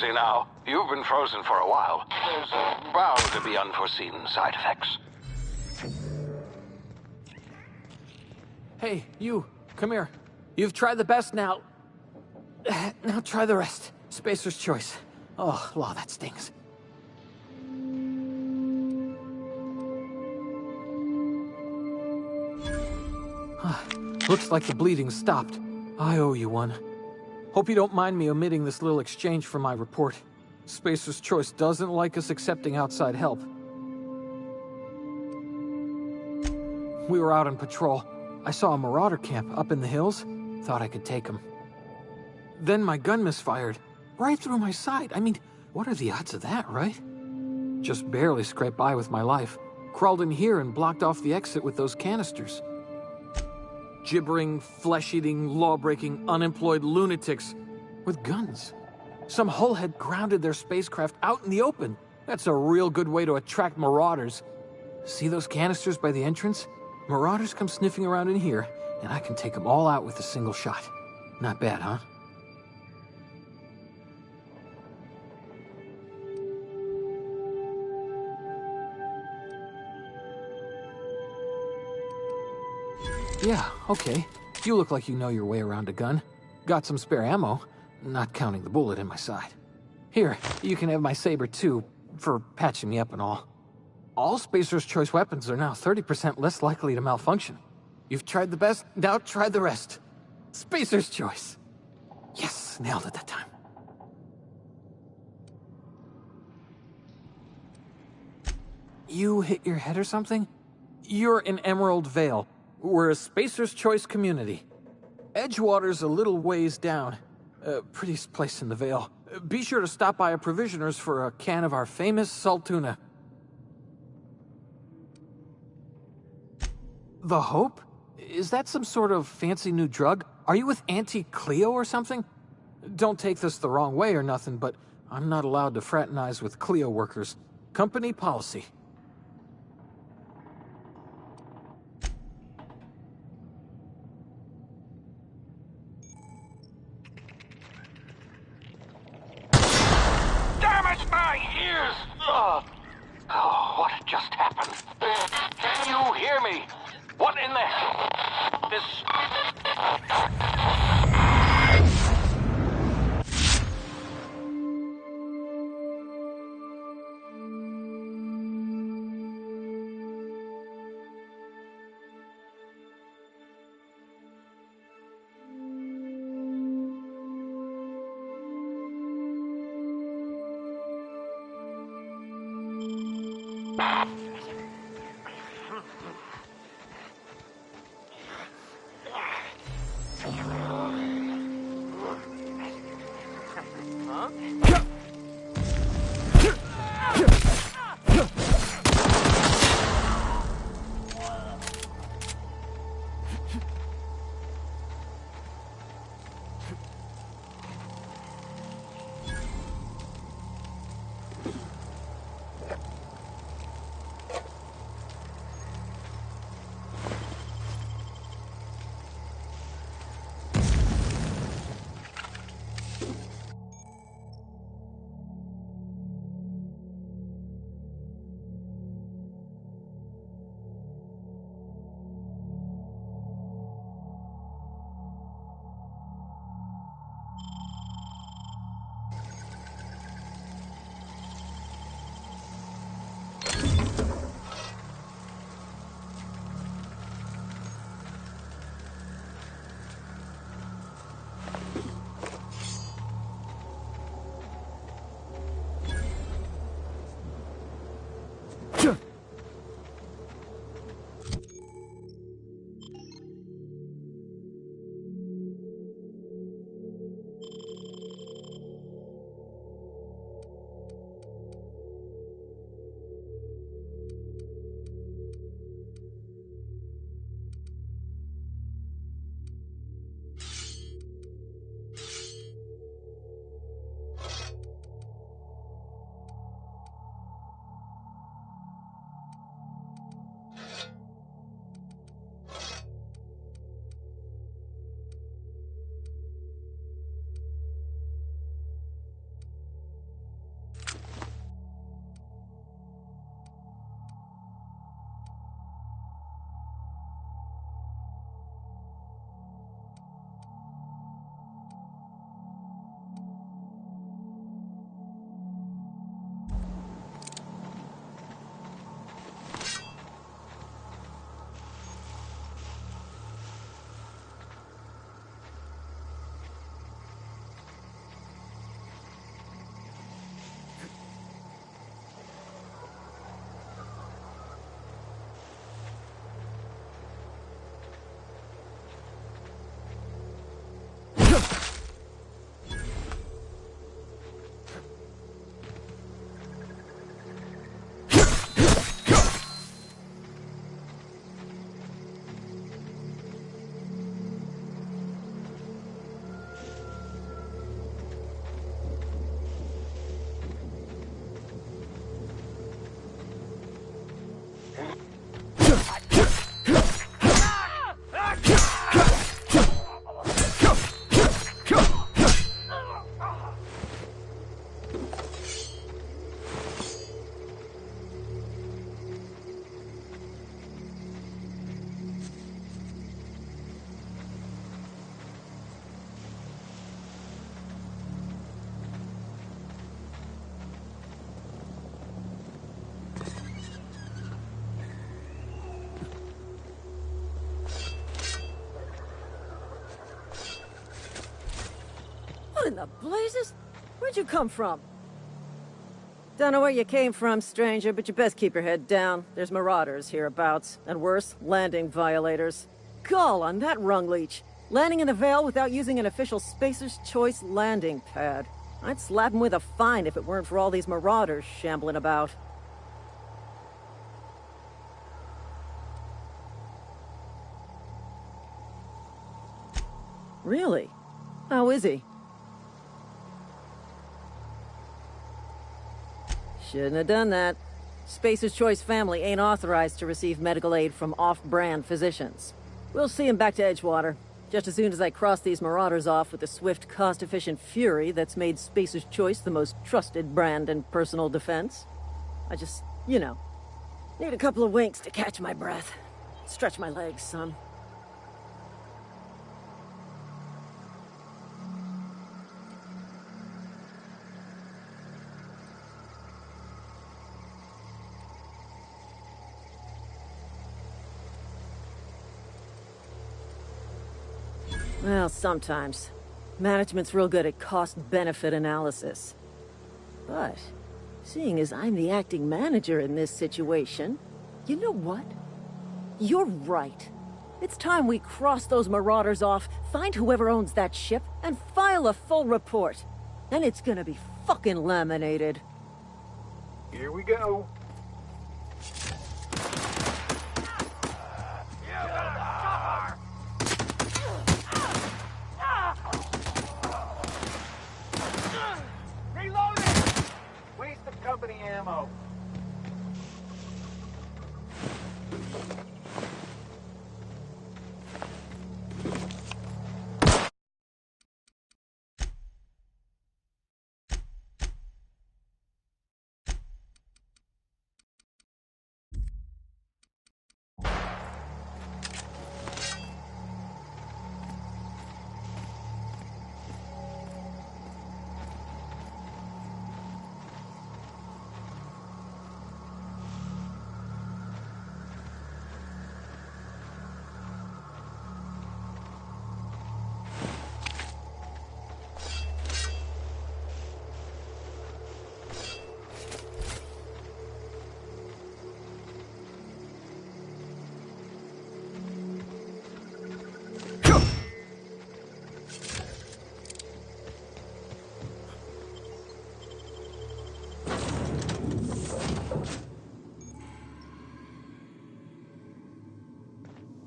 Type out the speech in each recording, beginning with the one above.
easy now. You've been frozen for a while. There's bound to be unforeseen side effects. Hey, you. Come here. You've tried the best now. Now try the rest. Spacer's choice. Oh, law, that stings. Looks like the bleeding stopped. I owe you one. Hope you don't mind me omitting this little exchange from my report. Spacer's Choice doesn't like us accepting outside help. We were out on patrol. I saw a marauder camp up in the hills. Thought I could take him. Then my gun misfired. Right through my side. I mean, what are the odds of that, right? Just barely scraped by with my life. Crawled in here and blocked off the exit with those canisters. Gibbering, flesh-eating, law-breaking, unemployed lunatics with guns. Some hullhead grounded their spacecraft out in the open. That's a real good way to attract marauders. See those canisters by the entrance? Marauders come sniffing around in here, and I can take them all out with a single shot. Not bad, huh? Yeah, okay. You look like you know your way around a gun. Got some spare ammo, not counting the bullet in my side. Here, you can have my saber too, for patching me up and all. All Spacer's Choice weapons are now 30% less likely to malfunction. You've tried the best, now try the rest. Spacer's Choice. Yes, nailed it that time. You hit your head or something? You're in Emerald Vale. We're a Spacer's Choice community. Edgewater's a little ways down. Prettiest place in the Vale. Be sure to stop by a provisioner's for a can of our famous salt tuna. The Hope? Is that some sort of fancy new drug? Are you with Auntie Cleo or something? Don't take this the wrong way or nothing, but I'm not allowed to fraternize with Cleo workers. Company policy. Oh, what just happened? Can you hear me? What in the... This... in the blazes? Where'd you come from? Don't know where you came from, stranger, but you best keep your head down. There's marauders hereabouts, and worse, landing violators. Gall on that rung leech. Landing in the Vale without using an official Spacer's Choice landing pad. I'd slap him with a fine if it weren't for all these marauders shambling about. Really? How is he? Shouldn't have done that. Spacer's Choice family ain't authorized to receive medical aid from off-brand physicians. We'll see him back to Edgewater, just as soon as I cross these marauders off with the swift, cost-efficient fury that's made Spacer's Choice the most trusted brand in personal defense. I just, need a couple of winks to catch my breath. Stretch my legs, son. Well, sometimes. Management's real good at cost-benefit analysis. But, seeing as I'm the acting manager in this situation, you know what? You're right. It's time we cross those marauders off, find whoever owns that ship, and file a full report. Then it's gonna be fucking laminated. Here we go. Company ammo.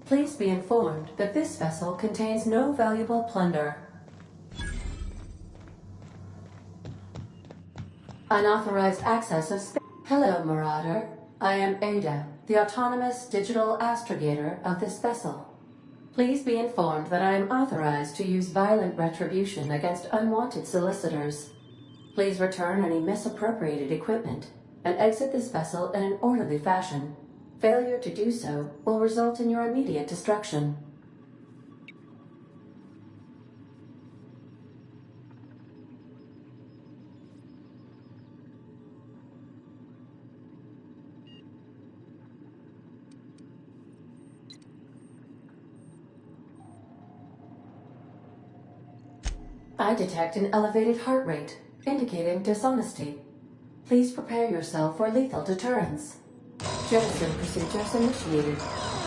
Please be informed that this vessel contains no valuable plunder. Unauthorized access of space. Hello, Marauder. I am Ada, the autonomous digital astrogator of this vessel. Please be informed that I am authorized to use violent retribution against unwanted solicitors. Please return any misappropriated equipment and exit this vessel in an orderly fashion. Failure to do so will result in your immediate destruction. I detect an elevated heart rate, indicating dishonesty. Please prepare yourself for lethal deterrence. Jettison procedures initiated.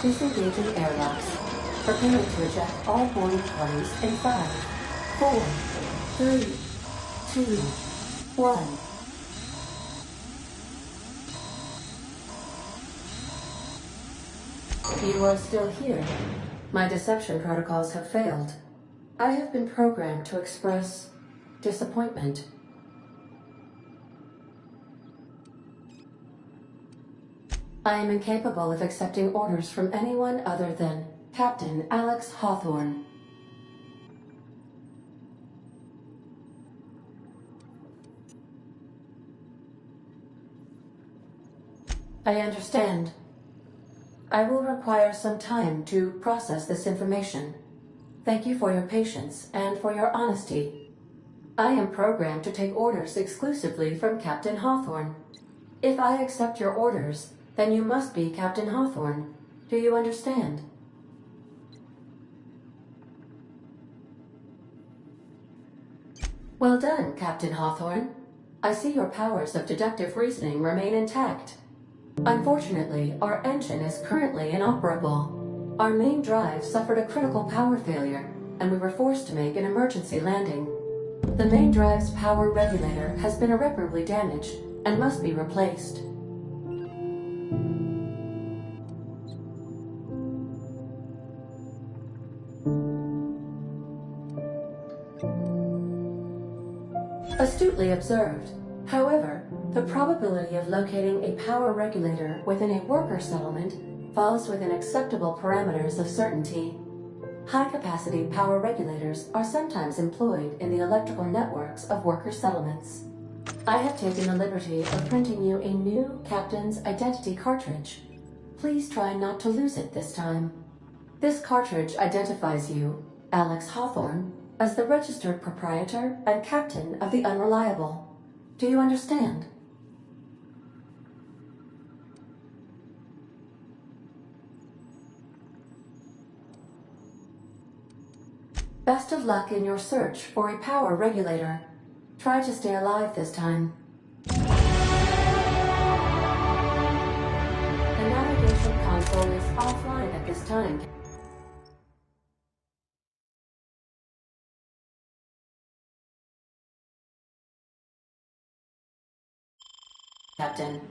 Disengaging airlocks. Preparing to eject all boarding parties in 5, 4, 3, 2, 1. You are still here. My deception protocols have failed. I have been programmed to express disappointment. I am incapable of accepting orders from anyone other than Captain Alex Hawthorne. I understand. I will require some time to process this information. Thank you for your patience and for your honesty. I am programmed to take orders exclusively from Captain Hawthorne. If I accept your orders, then you must be Captain Hawthorne. Do you understand? Well done, Captain Hawthorne. I see your powers of deductive reasoning remain intact. Unfortunately, our engine is currently inoperable. Our main drive suffered a critical power failure, and we were forced to make an emergency landing. The main drive's power regulator has been irreparably damaged and must be replaced. Astutely observed. However, the probability of locating a power regulator within a worker settlement falls within acceptable parameters of certainty. High-capacity power regulators are sometimes employed in the electrical networks of worker settlements. I have taken the liberty of printing you a new Captain's Identity cartridge. Please try not to lose it this time. This cartridge identifies you, Alex Hawthorne, as the registered proprietor and captain of the Unreliable. Do you understand? Best of luck in your search for a power regulator. Try to stay alive this time. The navigation console is offline at this time. Captain.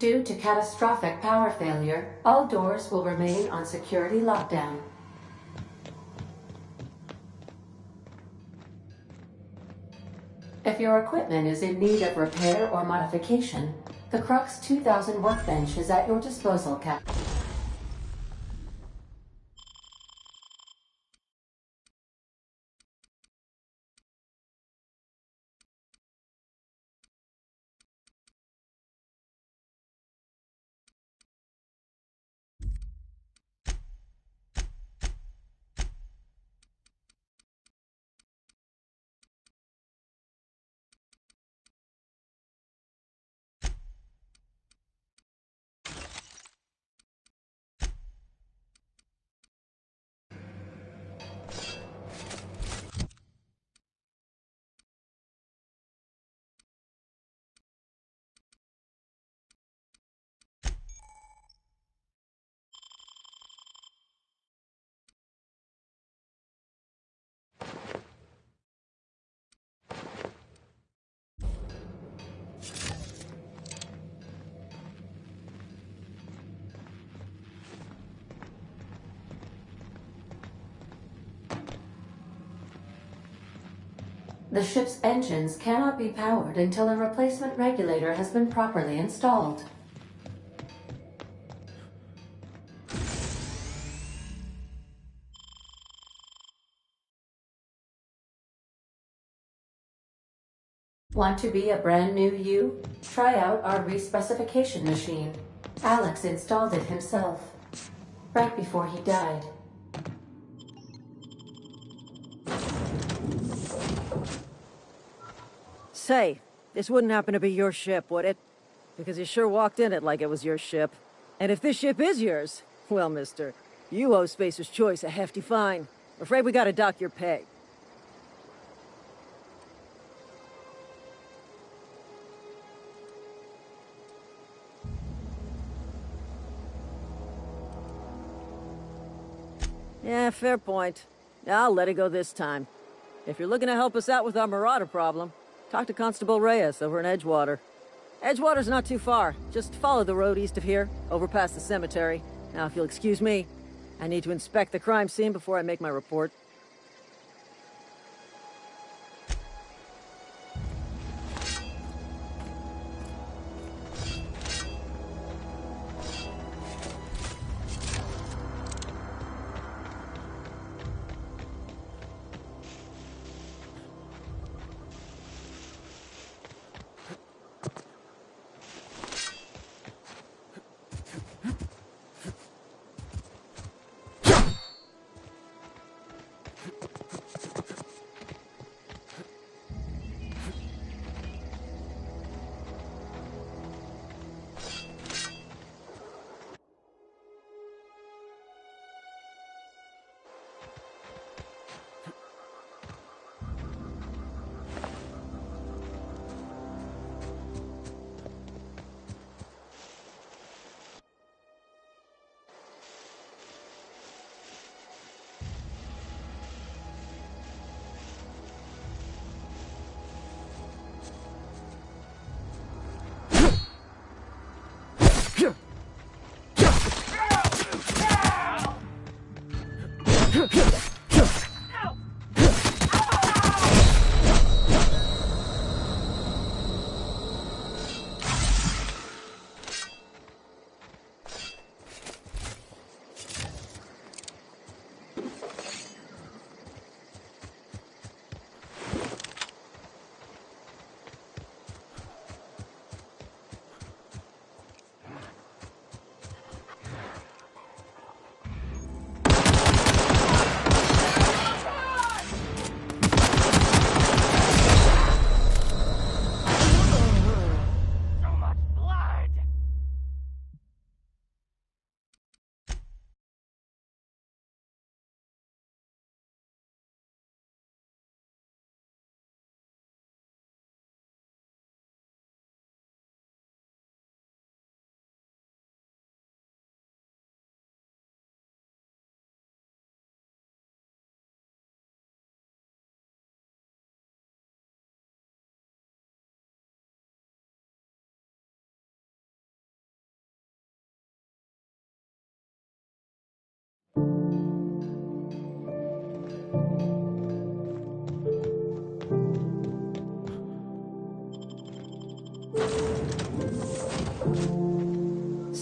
Due to catastrophic power failure, all doors will remain on security lockdown. If your equipment is in need of repair or modification, the Crux 2000 workbench is at your disposal, Captain. The ship's engines cannot be powered until a replacement regulator has been properly installed. Want to be a brand new you? Try out our respecification machine. Alex installed it himself, right before he died. Say, this wouldn't happen to be your ship, would it? Because you sure walked in it like it was your ship. And if this ship is yours, well, mister, you owe Spacer's Choice a hefty fine. Afraid we gotta dock your pay. Yeah, fair point. I'll let it go this time. If you're looking to help us out with our Marauder problem, talk to Constable Reyes over in Edgewater. Edgewater's not too far. Just follow the road east of here, over past the cemetery. Now, if you'll excuse me, I need to inspect the crime scene before I make my report.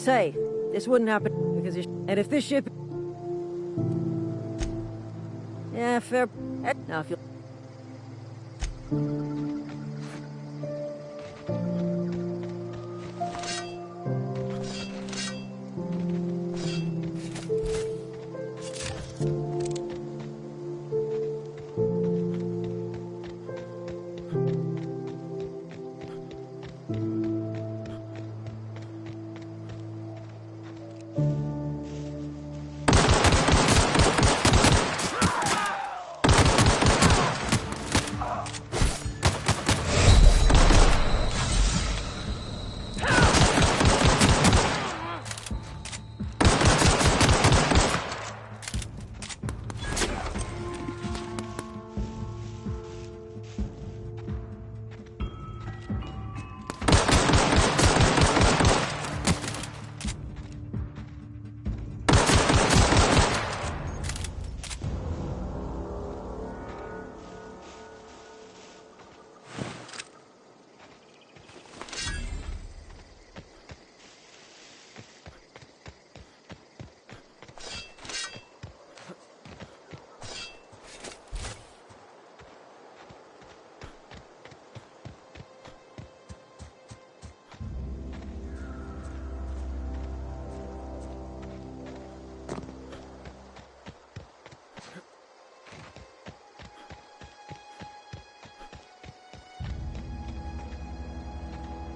say, this wouldn't happen because and if this ship... Yeah, fair... Now, if you...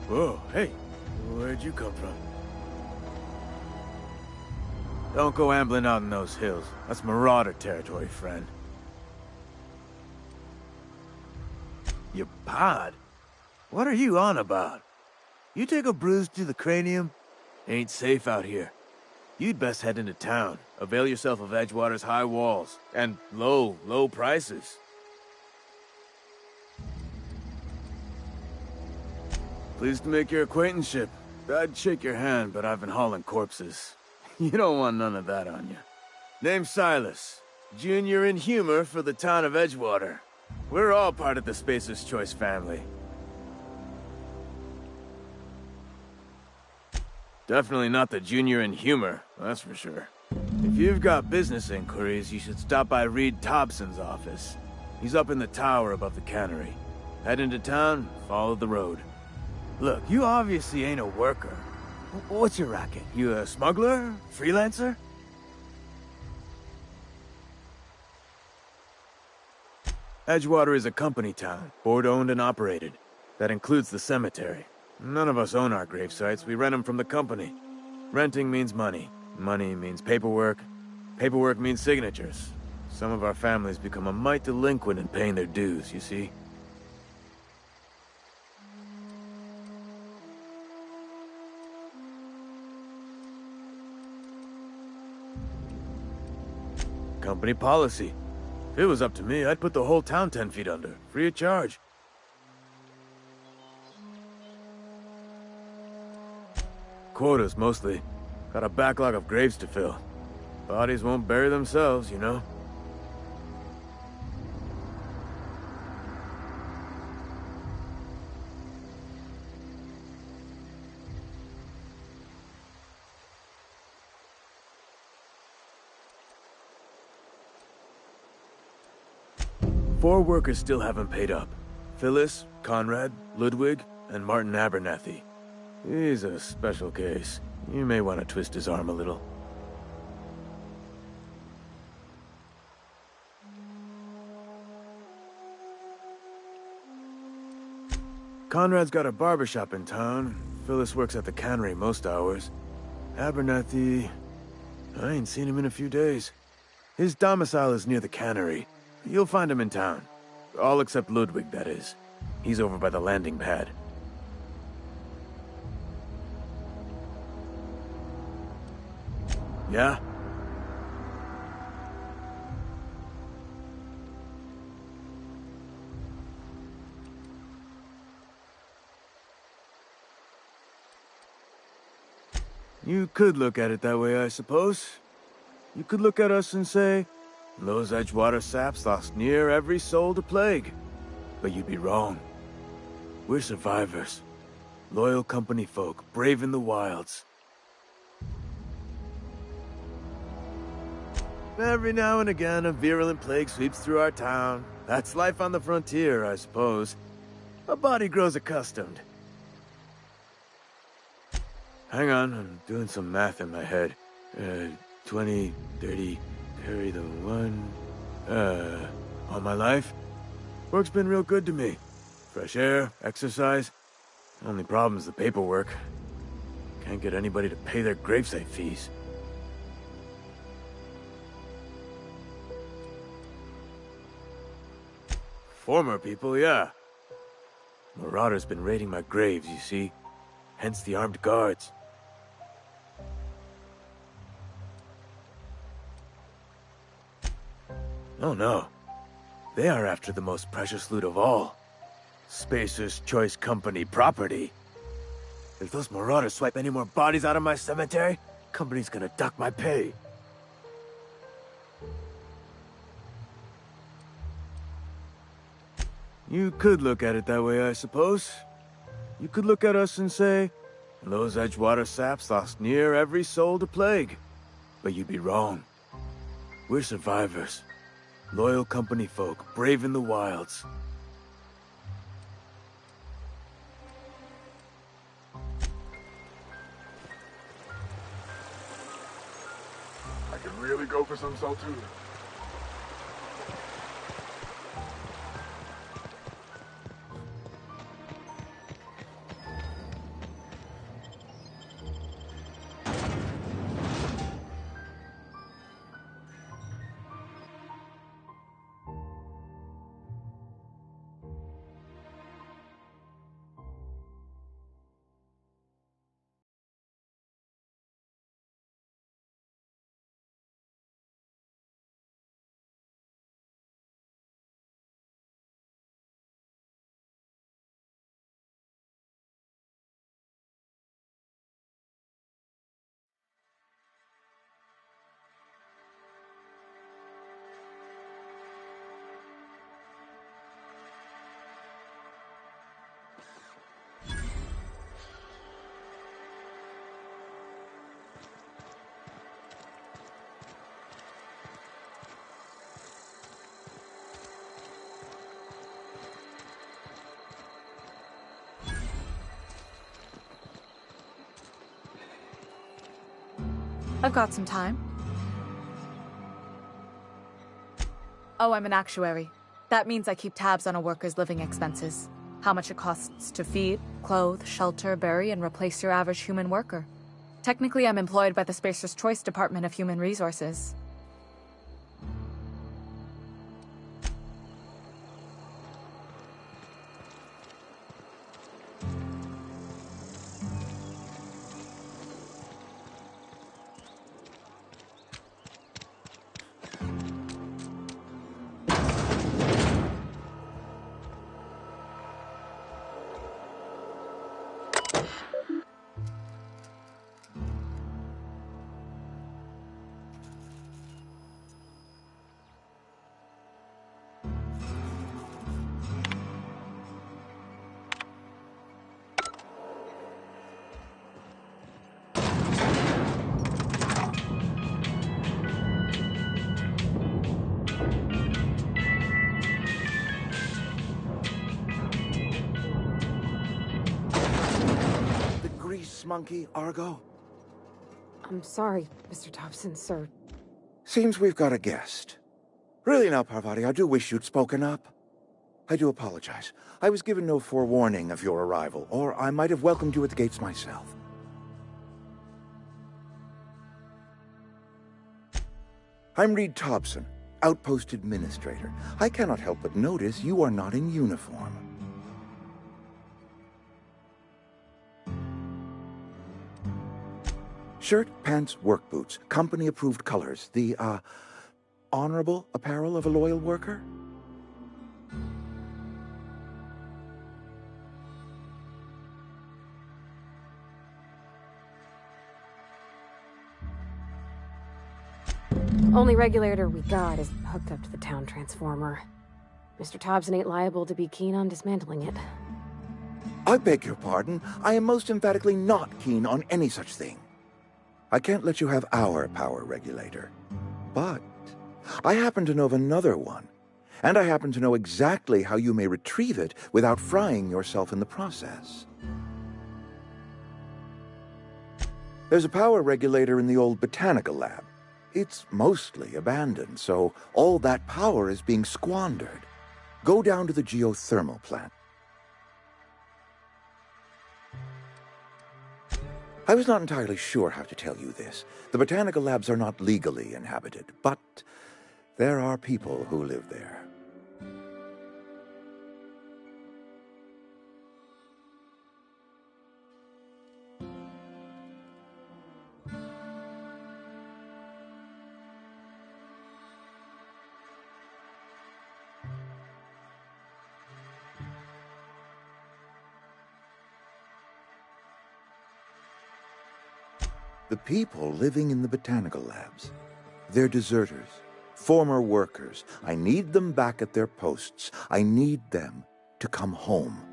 Whoa, hey, where'd you come from? Don't go ambling out in those hills. That's Marauder territory, friend. Your pod? What are you on about? You take a bruise to the cranium? Ain't safe out here. You'd best head into town. Avail yourself of Edgewater's high walls. And low prices. Pleased to make your acquaintanceship. I'd shake your hand, but I've been hauling corpses. You don't want none of that on you. Name's Silas. Junior in humor for the town of Edgewater. We're all part of the Spacer's Choice family. Definitely not the junior in humor, that's for sure. If you've got business inquiries, you should stop by Reed Thompson's office. He's up in the tower above the cannery. Head into town, follow the road. Look, you obviously ain't a worker. What's your racket? You a smuggler? Freelancer? Edgewater is a company town, board-owned and operated. That includes the cemetery. None of us own our gravesites, we rent them from the company. Renting means money. Money means paperwork. Paperwork means signatures. Some of our families become a mite delinquent in paying their dues, you see? Company policy. If it was up to me, I'd put the whole town 10 feet under, free of charge. Quotas, mostly. Got a backlog of graves to fill. Bodies won't bury themselves, you know? Four workers still haven't paid up. Phyllis, Conrad, Ludwig, and Martin Abernathy. He's a special case. You may want to twist his arm a little. Conrad's got a barbershop in town. Phyllis works at the cannery most hours. Abernathy... I ain't seen him in a few days. His domicile is near the cannery. You'll find him in town. All except Ludwig, that is. He's over by the landing pad. Yeah? You could look at it that way, I suppose. You could look at us and say, those Edgewater saps lost near every soul to plague. But you'd be wrong. We're survivors. Loyal company folk, brave in the wilds. Every now and again, a virulent plague sweeps through our town. That's life on the frontier, I suppose. A body grows accustomed. Hang on, I'm doing some math in my head. 20, 30, carry the 1... all my life? Work's been real good to me. Fresh air, exercise. Only problem's the paperwork. Can't get anybody to pay their gravesite fees. Former people, yeah. Marauders been raiding my graves, you see. Hence the armed guards. Oh no. They are after the most precious loot of all. Spacer's Choice Company property. If those marauders swipe any more bodies out of my cemetery, company's gonna duck my pay. You could look at it that way, I suppose. You could look at us and say, those Edgewater saps lost near every soul to plague. But you'd be wrong. We're survivors. Loyal company folk, brave in the wilds. I could really go for some Saltuna. I've got some time. Oh, I'm an actuary. That means I keep tabs on a worker's living expenses. How much it costs to feed, clothe, shelter, bury, and replace your average human worker. Technically, I'm employed by the Spacer's Choice Department of Human Resources. Monkey, Argo? I'm sorry, Mr. Thompson, sir. Seems we've got a guest. Really now, Parvati, I do wish you'd spoken up. I do apologize. I was given no forewarning of your arrival, or I might have welcomed you at the gates myself. I'm Reed Thompson, Outpost Administrator. I cannot help but notice you are not in uniform. Shirt, pants, work boots, company-approved colors. The, honorable apparel of a loyal worker? Only regulator we got is hooked up to the town transformer. Mr. Thompson ain't liable to be keen on dismantling it. I beg your pardon. I am most emphatically not keen on any such thing. I can't let you have our power, regulator. But I happen to know of another one, and I happen to know exactly how you may retrieve it without frying yourself in the process. There's a power regulator in the old botanical lab. It's mostly abandoned, so all that power is being squandered. Go down to the geothermal plant. I was not entirely sure how to tell you this. The botanical labs are not legally inhabited, but there are people who live there. The people living in the botanical labs. They're deserters, former workers. I need them back at their posts. I need them to come home.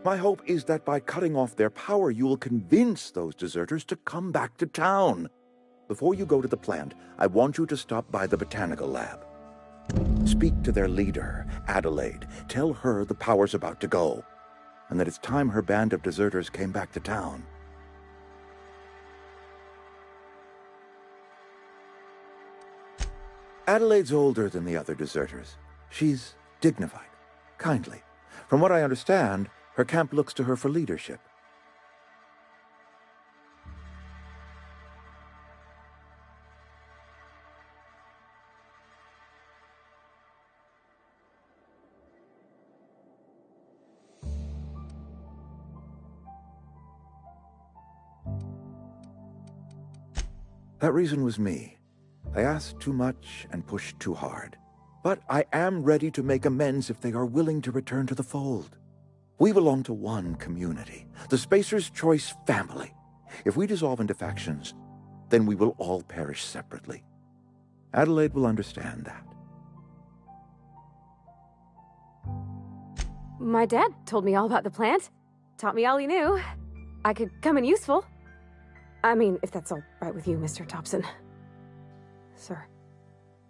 My hope is that by cutting off their power, you will convince those deserters to come back to town. Before you go to the plant, I want you to stop by the botanical lab. Speak to their leader, Adelaide. Tell her the power's about to go, and that it's time her band of deserters came back to town. Adelaide's older than the other deserters. She's dignified, kindly. From what I understand, her camp looks to her for leadership. That reason was me. I asked too much and pushed too hard. But I am ready to make amends if they are willing to return to the fold. We belong to one community, the Spacer's Choice family. If we dissolve into factions, then we will all perish separately. Adelaide will understand that. My dad told me all about the plant. Taught me all he knew. I could come in useful. I mean, if that's all right with you, Mr. Thompson. Sir.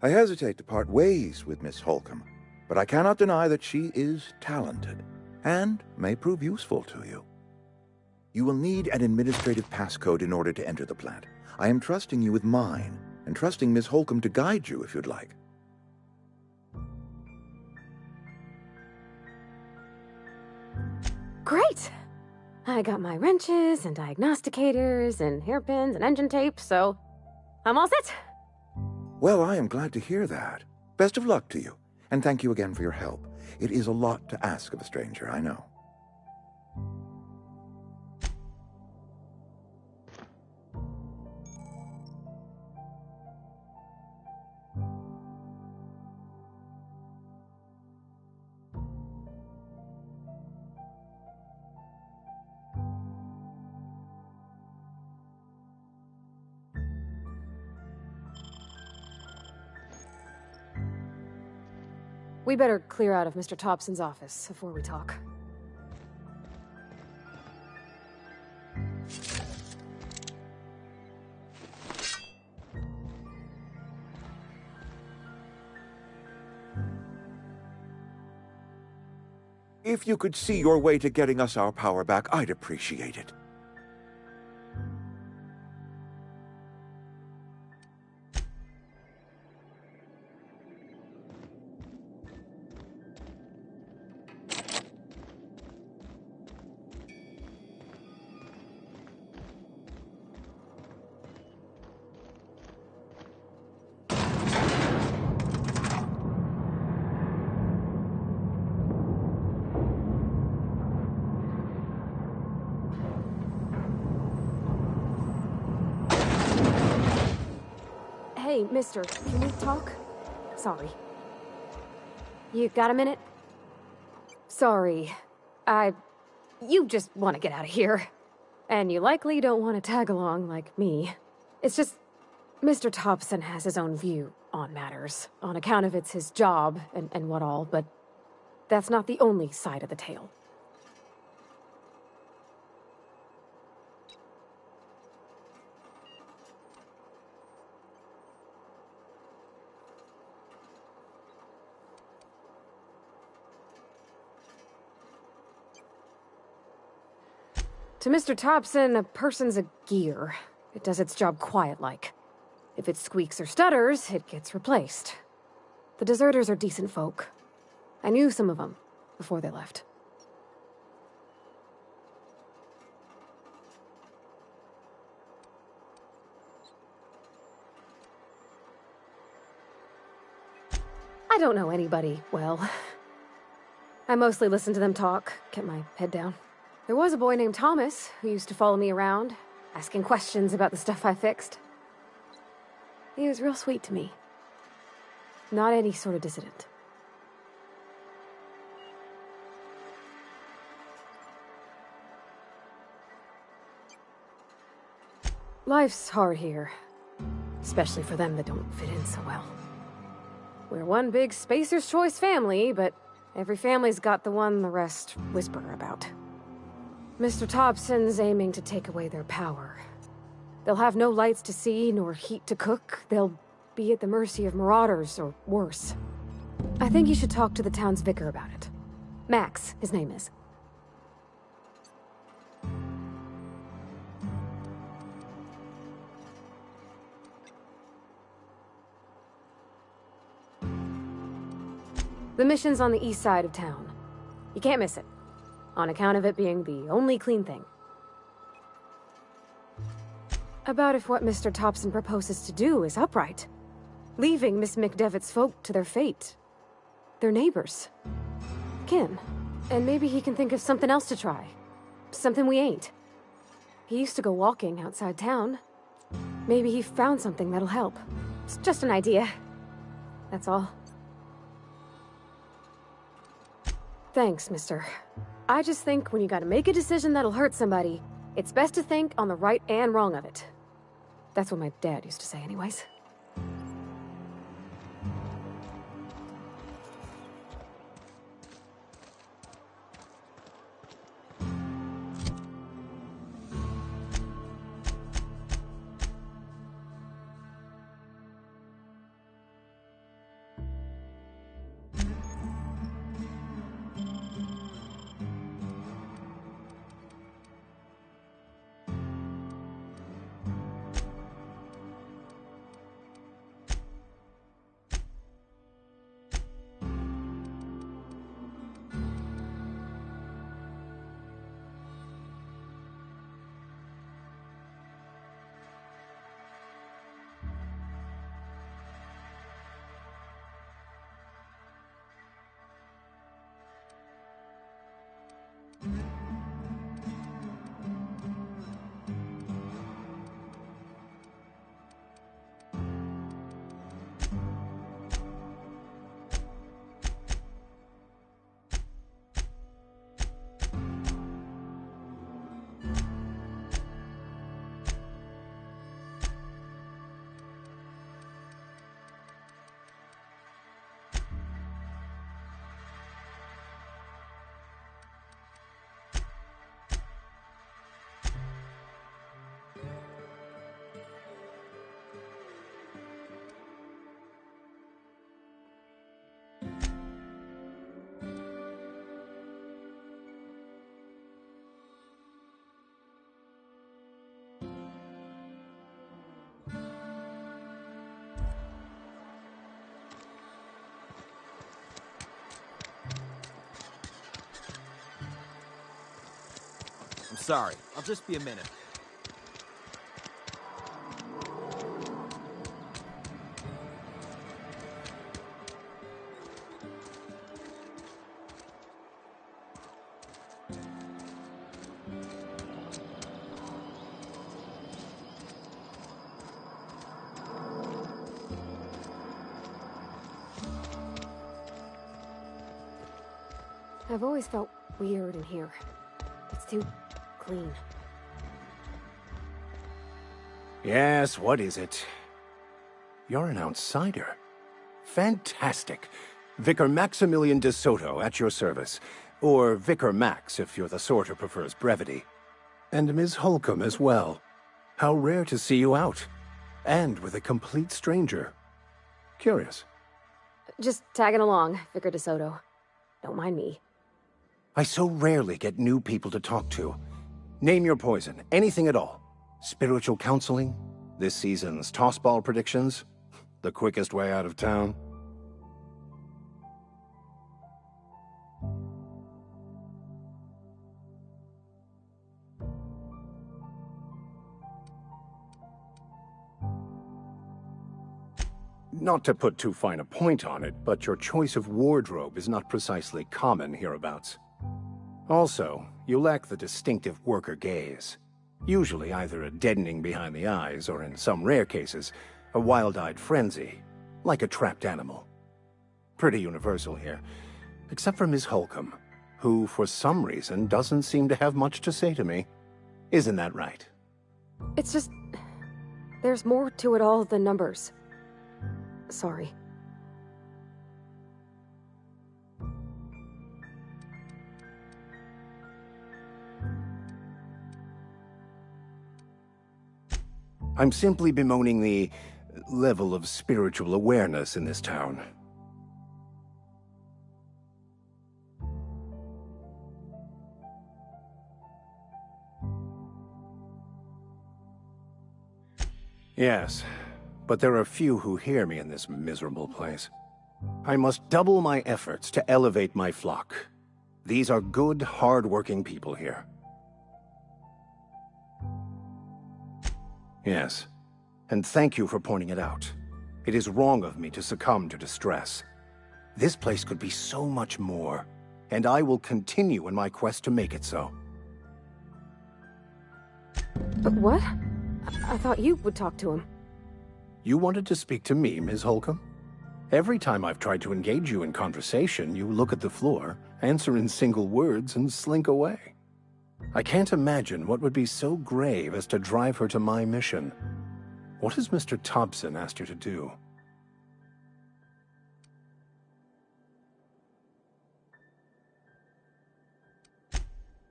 I hesitate to part ways with Miss Holcomb, but I cannot deny that she is talented and may prove useful to you. You will need an administrative passcode in order to enter the plant. I am trusting you with mine, and trusting Miss Holcomb to guide you if you'd like. Great! I got my wrenches and diagnosticators and hairpins and engine tape, so I'm all set. Well, I am glad to hear that. Best of luck to you, and thank you again for your help. It is a lot to ask of a stranger, I know. We better clear out of Mr. Thompson's office before we talk. If you could see your way to getting us our power back, I'd appreciate it. Hey, mister, can we talk? Sorry. You got a minute? Sorry. You just want to get out of here. And you likely don't want to tag along like me. It's just, Mr. Thompson has his own view on matters, on account of it's his job and what all, but that's not the only side of the tale. To Mr. Thompson, a person's a gear. It does its job quiet-like. If it squeaks or stutters, it gets replaced. The deserters are decent folk. I knew some of them before they left. I don't know anybody well. I mostly listened to them talk, kept my head down. There was a boy named Thomas who used to follow me around, asking questions about the stuff I fixed. He was real sweet to me. Not any sort of dissident. Life's hard here, especially for them that don't fit in so well. We're one big Spacer's Choice family, but every family's got the one the rest whisper about. Mr. Thompson's aiming to take away their power. They'll have no lights to see, nor heat to cook. They'll be at the mercy of marauders, or worse. I think you should talk to the town's vicar about it. Max, his name is. The mission's on the east side of town. You can't miss it, on account of it being the only clean thing. About if what Mr. Thompson proposes to do is upright. Leaving Miss McDevitt's folk to their fate. They're neighbors. Kin. And maybe he can think of something else to try. Something we ain't. He used to go walking outside town. Maybe he found something that'll help. It's just an idea. That's all. Thanks, mister. I just think when you gotta make a decision that'll hurt somebody, it's best to think on the right and wrong of it. That's what my dad used to say anyways. I'm sorry. I'll just be a minute. I've always felt weird in here. It's too clean. Yes, what is it? You're an outsider. Fantastic. Vicar Maximilian de Soto at your service. Or Vicar Max, if you're the sort who prefers brevity. And Ms. Holcomb as well. How rare to see you out. And with a complete stranger. Curious. Just tagging along, Vicar de Soto. Don't mind me. I so rarely get new people to talk to. Name your poison, anything at all. Spiritual counseling? This season's tossball predictions? The quickest way out of town? Not to put too fine a point on it, but your choice of wardrobe is not precisely common hereabouts. Also, you lack the distinctive worker gaze. Usually either a deadening behind the eyes, or in some rare cases, a wild-eyed frenzy, like a trapped animal. Pretty universal here, except for Ms. Holcomb, who, for some reason, doesn't seem to have much to say to me. Isn't that right? It's just... there's more to it all than numbers. Sorry. I'm simply bemoaning the level of spiritual awareness in this town. Yes, but there are few who hear me in this miserable place. I must double my efforts to elevate my flock. These are good, hard-working people here. Yes, and thank you for pointing it out. It is wrong of me to succumb to distress. This place could be so much more, and I will continue in my quest to make it so. But what? I thought you would talk to him. You wanted to speak to me, Ms. Holcomb? Every time I've tried to engage you in conversation, you look at the floor, answer in single words, and slink away. I can't imagine what would be so grave as to drive her to my mission. What has Mr. Thompson asked you to do?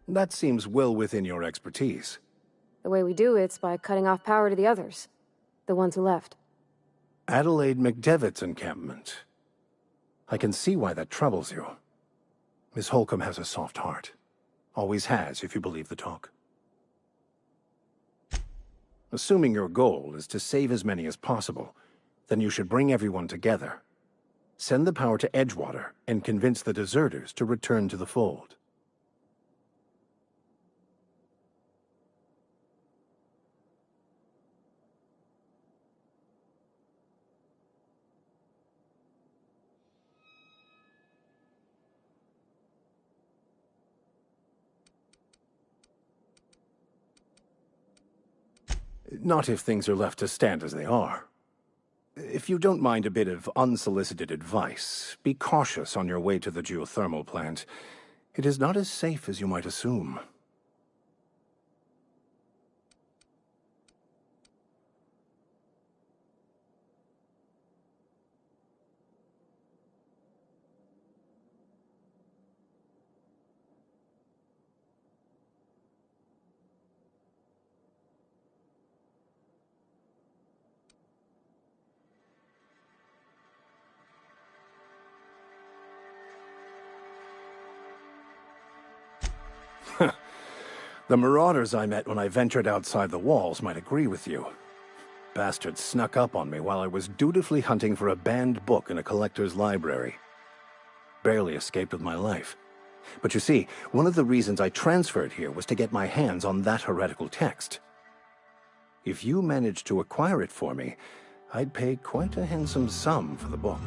That seems well within your expertise. The way we do it's by cutting off power to the others. The ones who left. Adelaide McDevitt's encampment. I can see why that troubles you. Miss Holcomb has a soft heart. Always has, if you believe the talk. Assuming your goal is to save as many as possible, then you should bring everyone together. Send the power to Edgewater and convince the deserters to return to the fold. Not if things are left to stand as they are. If you don't mind a bit of unsolicited advice, be cautious on your way to the geothermal plant. It is not as safe as you might assume. The marauders I met when I ventured outside the walls might agree with you. Bastards snuck up on me while I was dutifully hunting for a banned book in a collector's library. Barely escaped with my life. But you see, one of the reasons I transferred here was to get my hands on that heretical text. If you managed to acquire it for me, I'd pay quite a handsome sum for the book.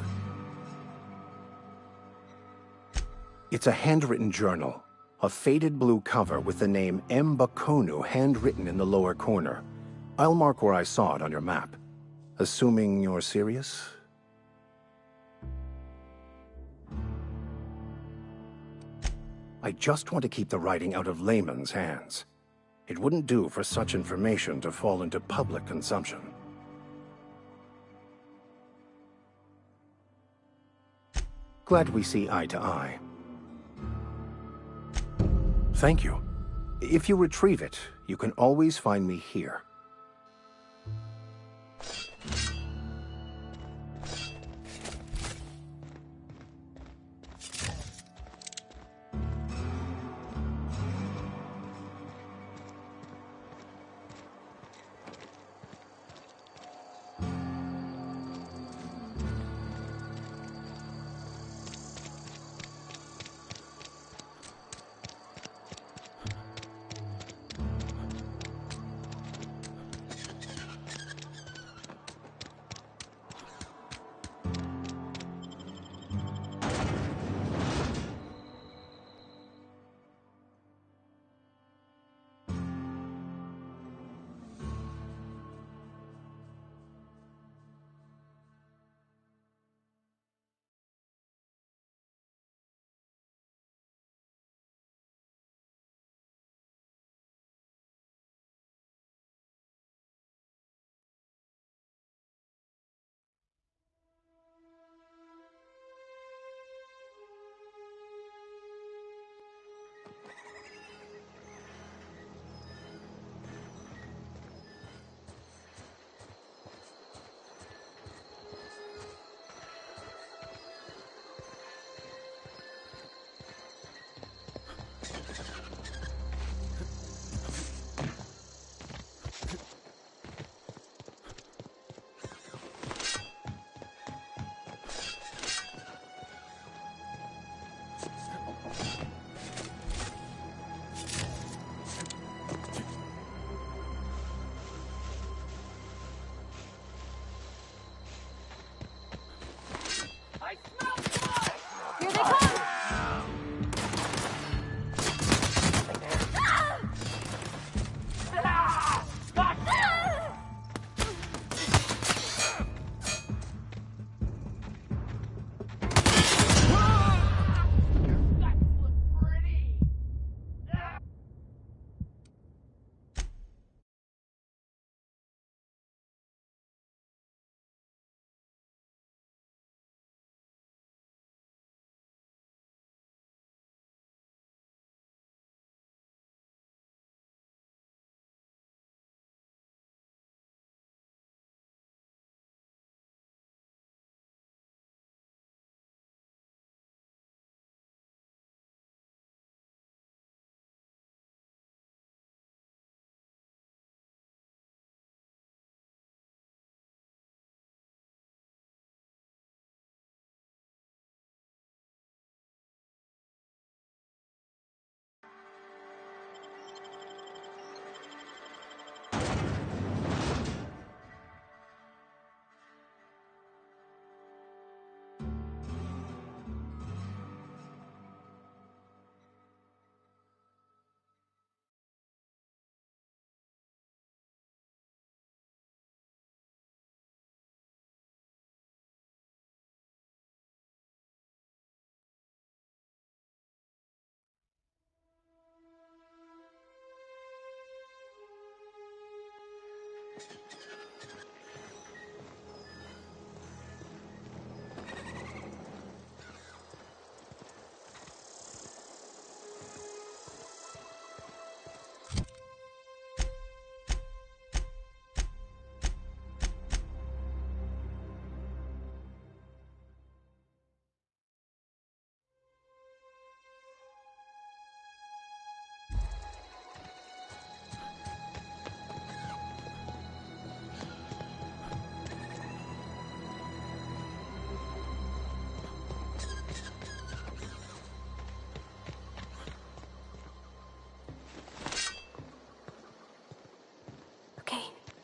It's a handwritten journal. A faded blue cover with the name M'Bakono handwritten in the lower corner. I'll mark where I saw it on your map. Assuming you're serious? I just want to keep the writing out of layman's hands. It wouldn't do for such information to fall into public consumption. Glad we see eye to eye. Thank you. If you retrieve it, you can always find me here.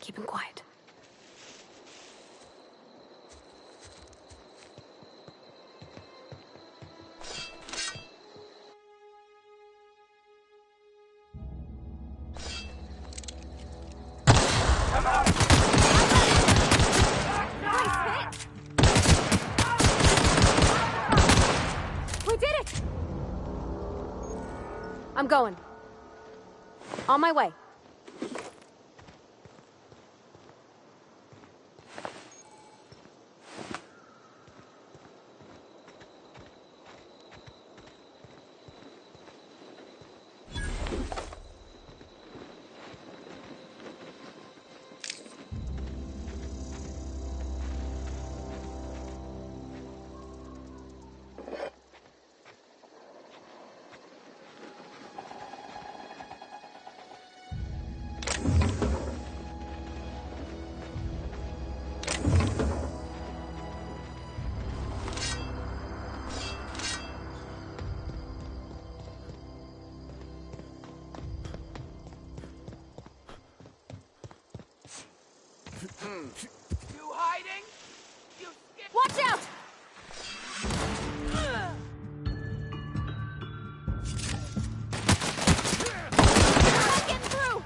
keep him quiet. I'm going. On my way. You hiding? You scared? Watch out! Not getting through!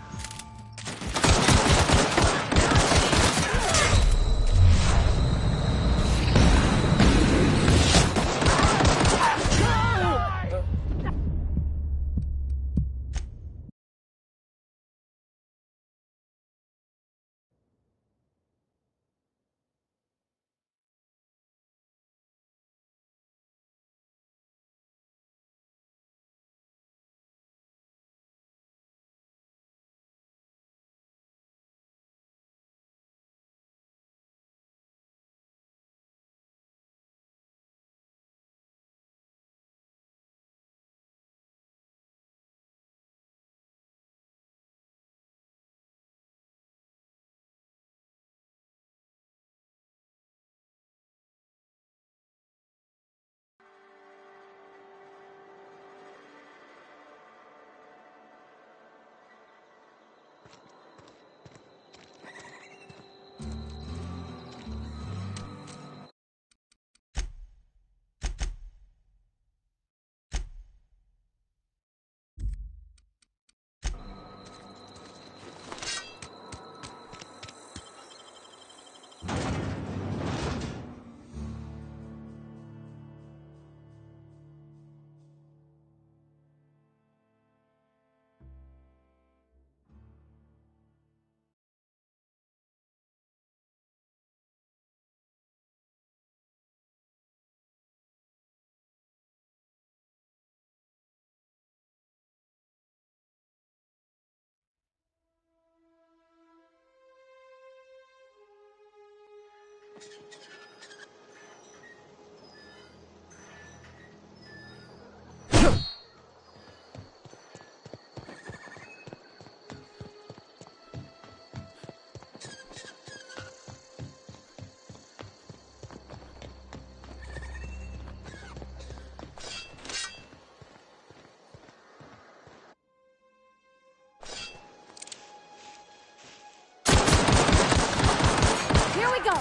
Here we go!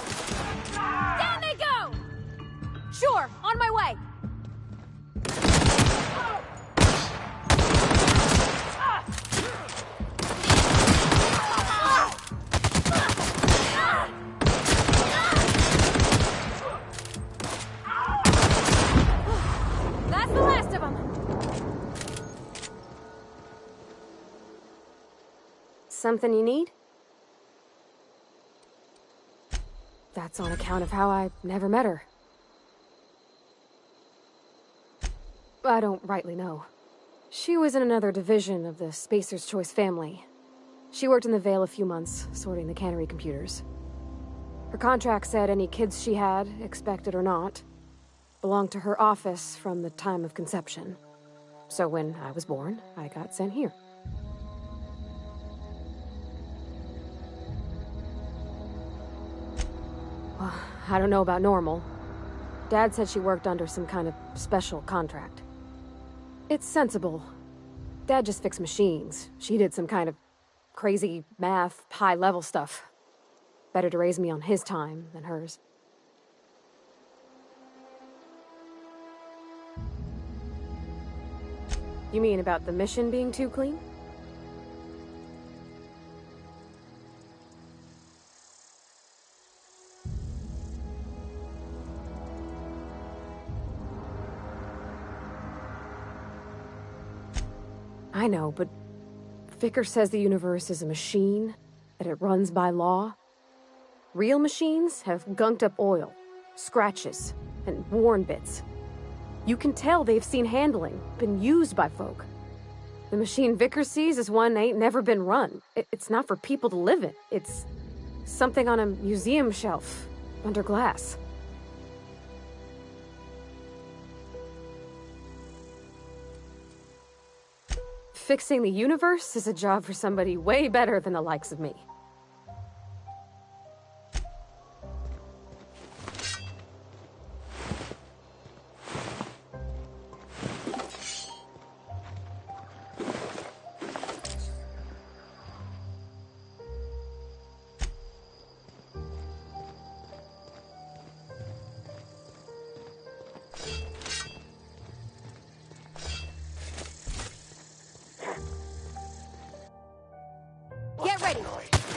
Down they go! Sure, on my way! That's the last of them! Something you need? That's on account of how I never met her. I don't rightly know. She was in another division of the Spacer's Choice family. She worked in the Vale a few months, sorting the cannery computers. Her contract said any kids she had, expected or not, belonged to her office from the time of conception. So when I was born, I got sent here. Well, I don't know about normal. Dad said she worked under some kind of special contract. It's sensible. Dad just fixed machines. She did some kind of crazy math, high-level stuff. Better to raise me on his time than hers. You mean about the mission being too clean? I know, but Vicar says the universe is a machine, that it runs by law. Real machines have gunked up oil, scratches, and worn bits. You can tell they've seen handling, been used by folk. The machine Vicar sees is one ain't never been run. It's not for people to live in. It's something on a museum shelf, under glass. Fixing the universe is a job for somebody way better than the likes of me. Get ready!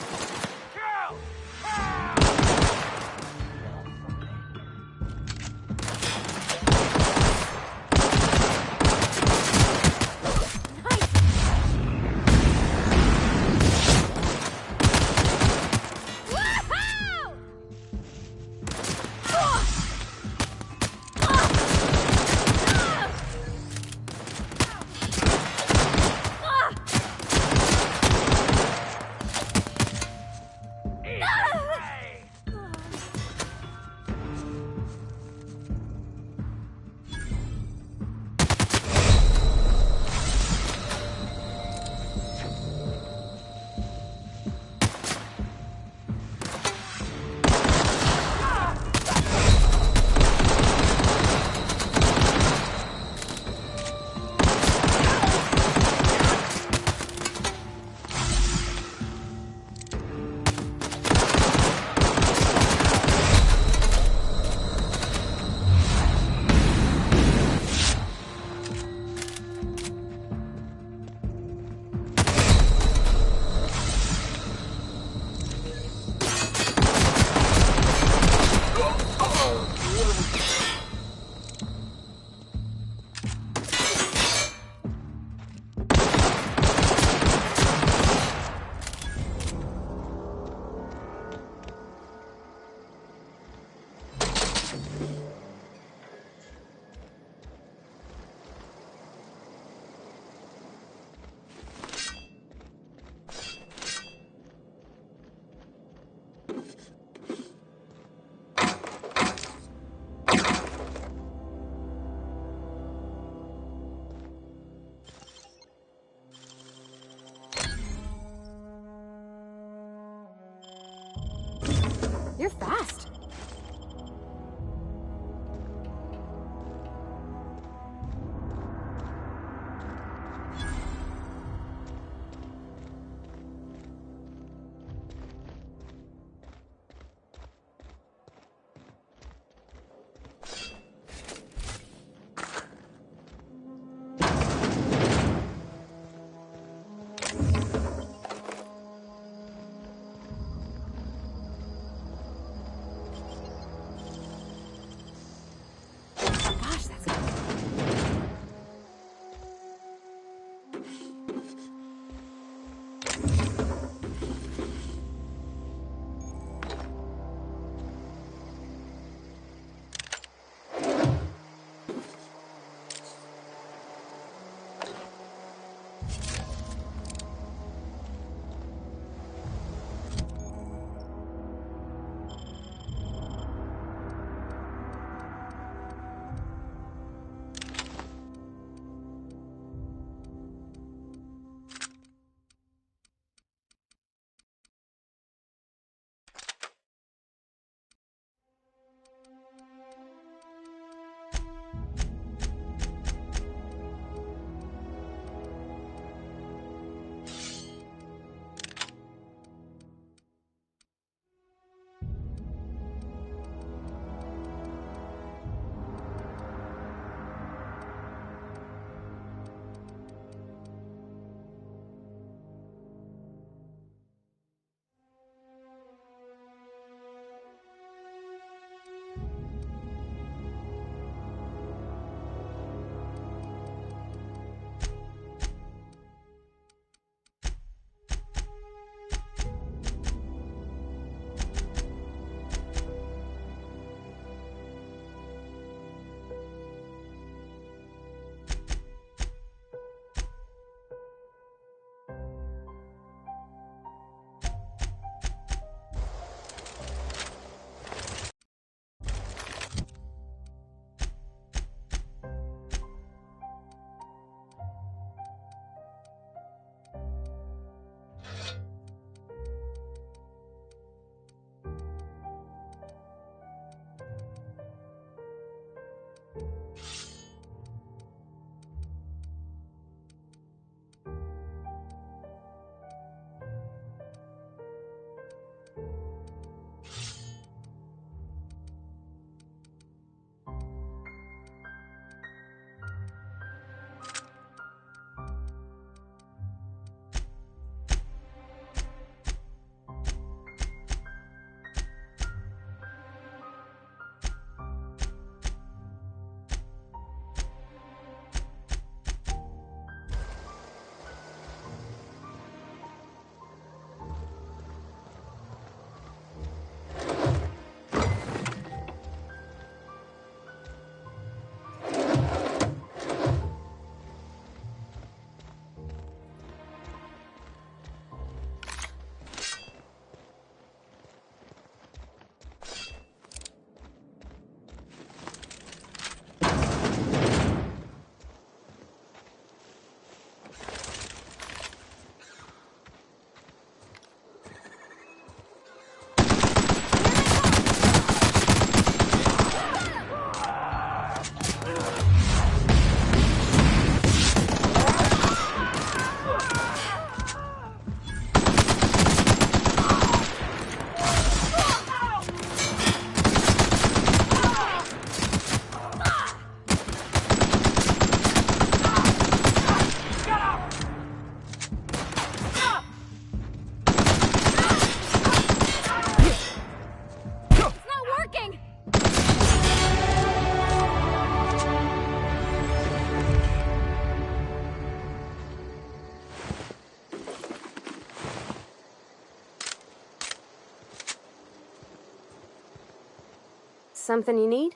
Something you need?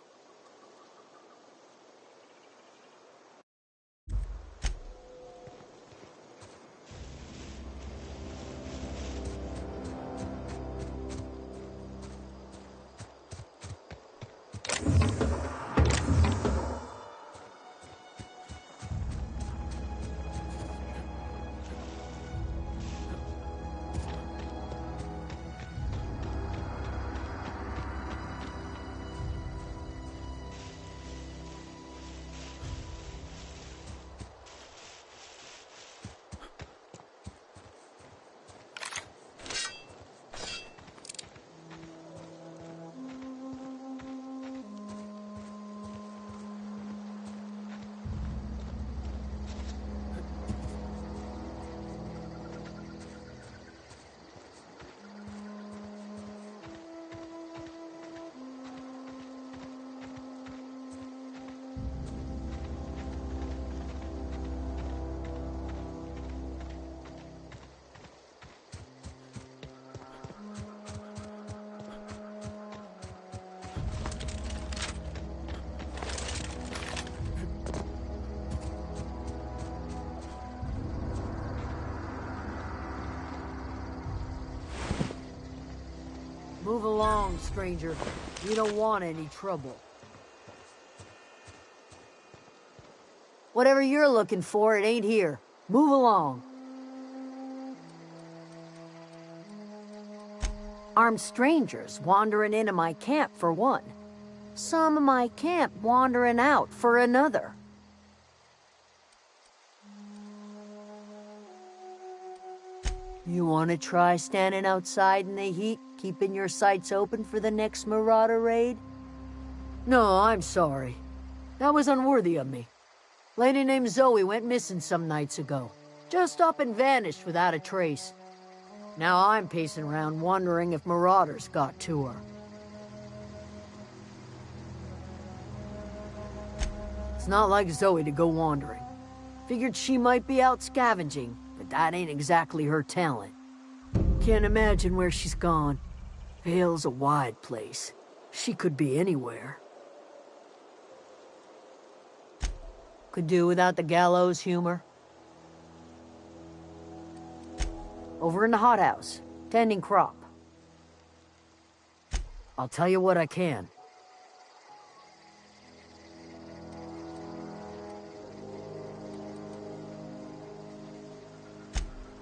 Move along, stranger. You don't want any trouble. Whatever you're looking for, it ain't here. Move along. Armed strangers wandering into my camp for one. Some of my camp wandering out for another. You want to try standing outside in the heat, keeping your sights open for the next Marauder raid? No, I'm sorry. That was unworthy of me. Lady named Zoe went missing some nights ago. Just up and vanished without a trace. Now I'm pacing around wondering if Marauders got to her. It's not like Zoe to go wandering. Figured she might be out scavenging, but that ain't exactly her talent. Can't imagine where she's gone. Vale's a wide place. She could be anywhere. Could do without the gallows humor. Over in the hothouse, tending crop. I'll tell you what I can.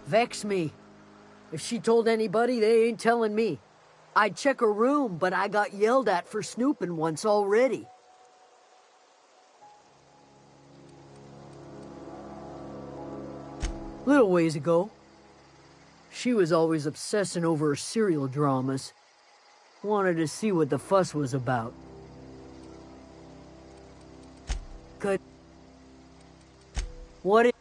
Vex me. If she told anybody, they ain't telling me. I'd check her room, but I got yelled at for snooping once already. Little ways ago. She was always obsessing over her serial dramas. Wanted to see what the fuss was about. Could... What if...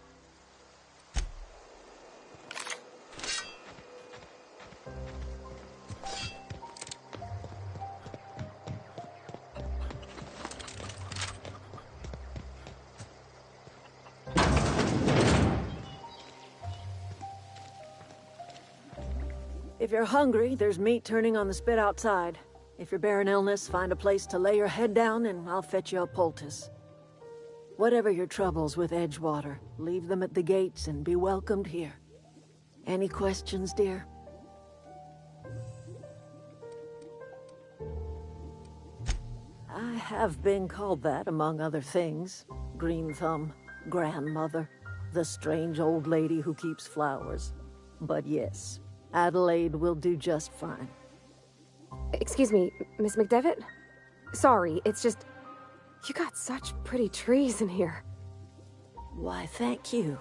If you're hungry, there's meat turning on the spit outside. If you're bearing illness, find a place to lay your head down and I'll fetch you a poultice. Whatever your troubles with Edgewater, leave them at the gates and be welcomed here. Any questions, dear? I have been called that, among other things. Green Thumb, grandmother, the strange old lady who keeps flowers. But yes, Adelaide will do just fine. Excuse me, Miss McDevitt? Sorry, it's just... You got such pretty trees in here. Why, thank you.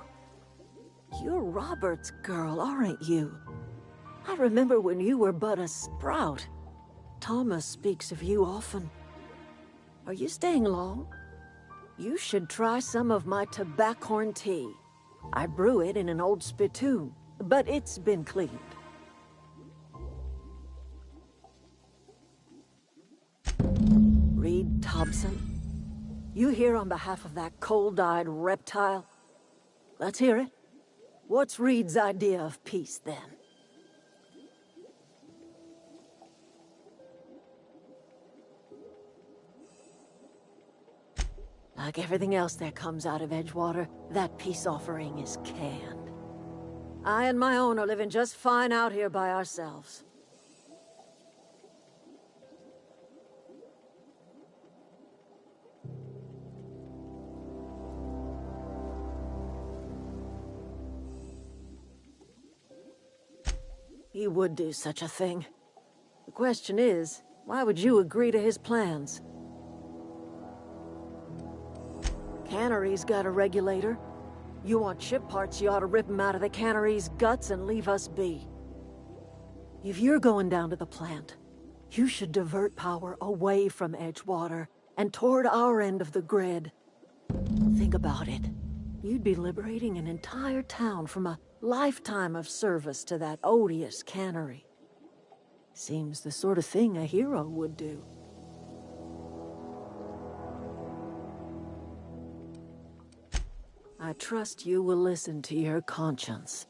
You're Robert's girl, aren't you? I remember when you were but a sprout. Thomas speaks of you often. Are you staying long? You should try some of my tobaccorn tea. I brew it in an old spittoon, but it's been cleaned. Reed Thompson? You here on behalf of that cold-eyed reptile? Let's hear it. What's Reed's idea of peace, then? Like everything else that comes out of Edgewater, that peace offering is canned. I and my own are living just fine out here by ourselves. He would do such a thing. The question is, why would you agree to his plans? Cannery's got a regulator. You want chip parts, you ought to rip them out of the cannery's guts and leave us be. If you're going down to the plant, you should divert power away from Edgewater and toward our end of the grid. Think about it. You'd be liberating an entire town from a lifetime of service to that odious cannery. Seems the sort of thing a hero would do. I trust you will listen to your conscience.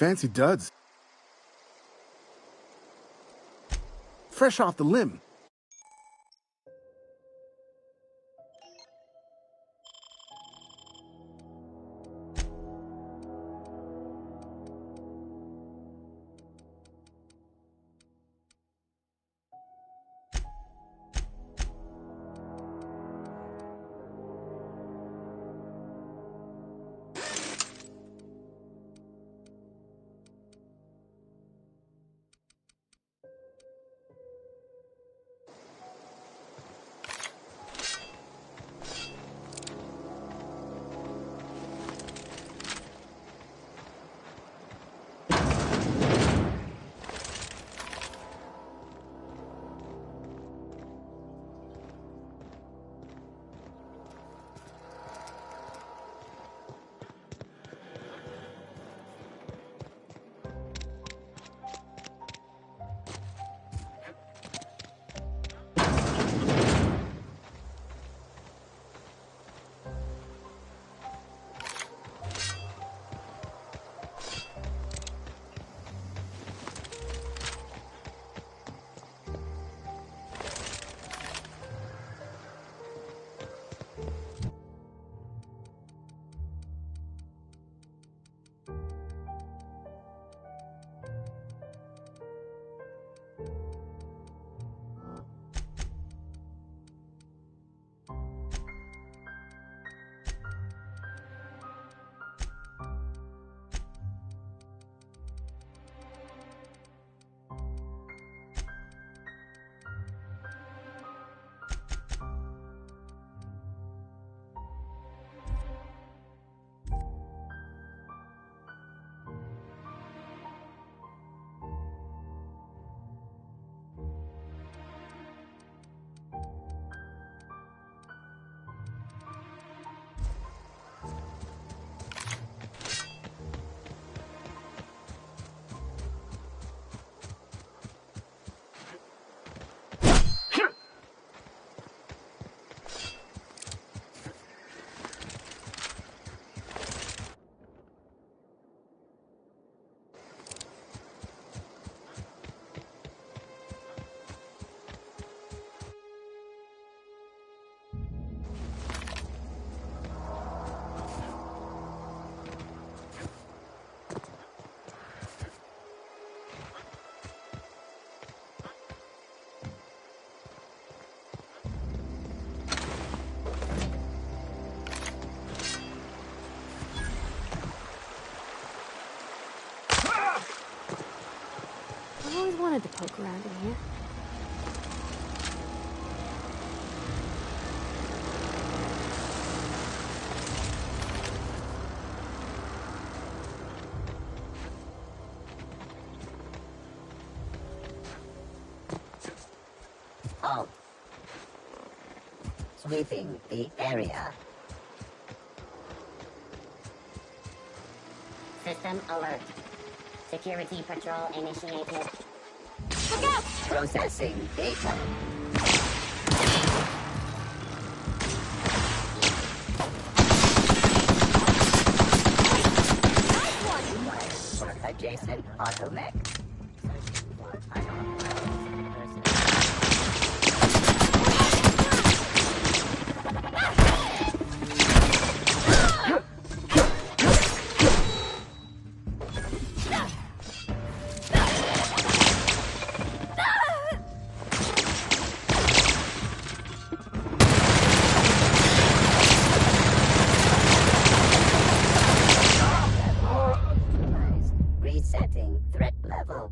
Fancy duds. Fresh off the limb. I always wanted to poke around in here. Halt. Sweeping the area. System alert. Security patrol initiated. Look out! Processing data. Nice one! Adjacent automech. Resetting threat level.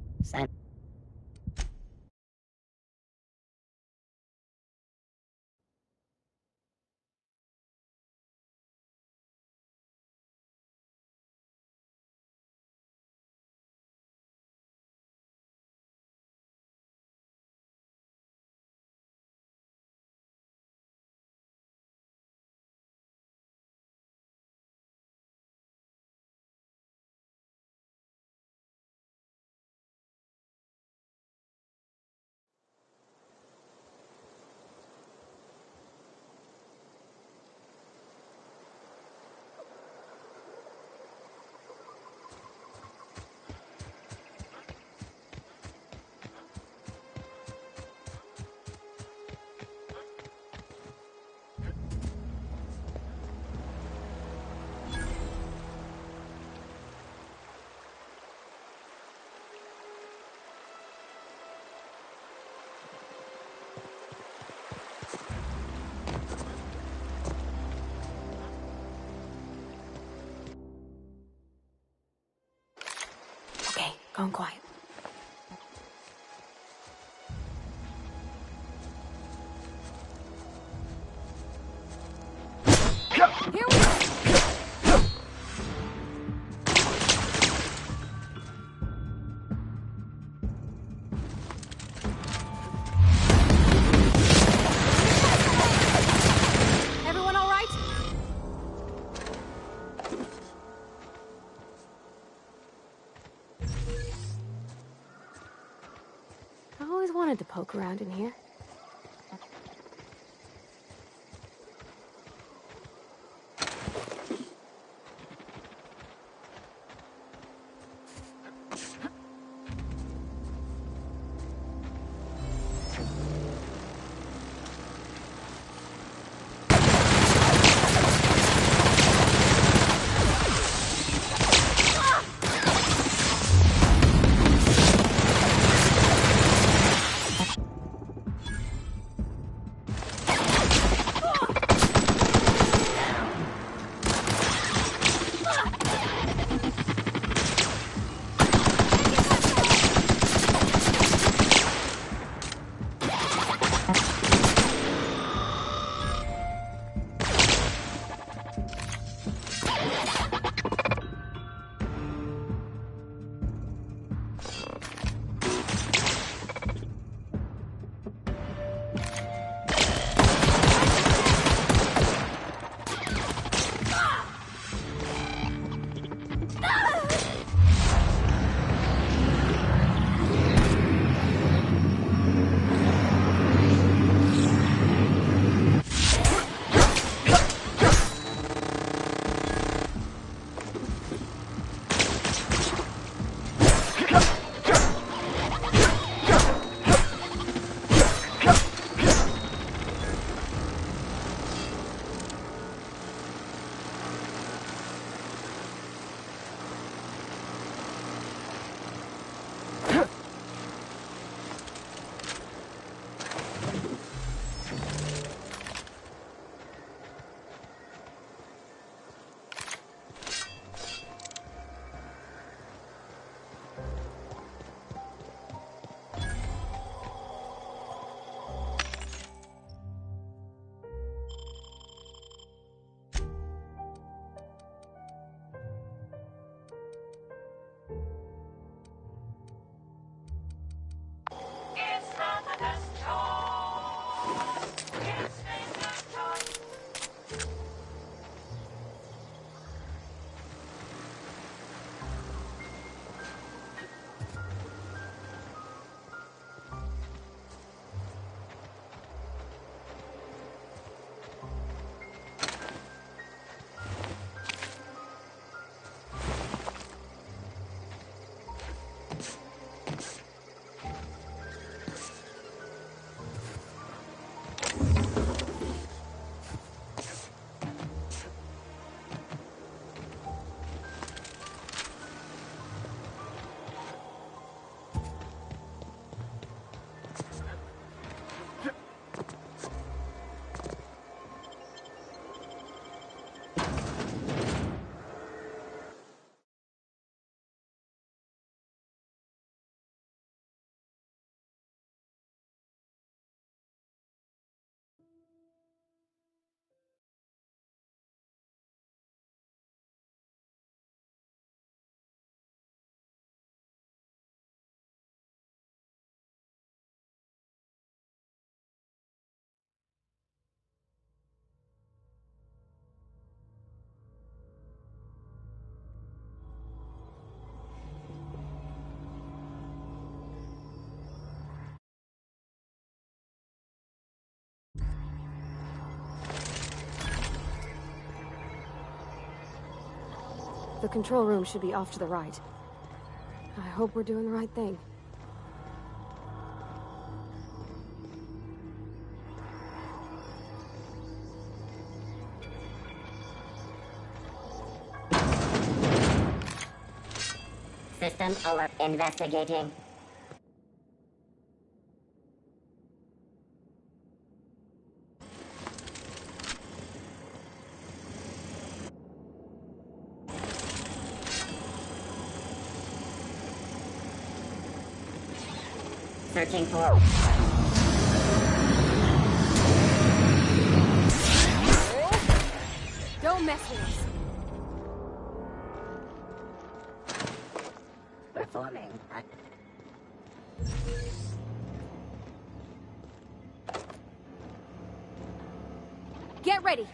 Okay, going quiet. Here we go! Everyone all right? I always wanted to poke around in here. The control room should be off to the right. I hope we're doing the right thing. System alert. Investigating. Searching for... Don't mess with us. Performing. Get ready.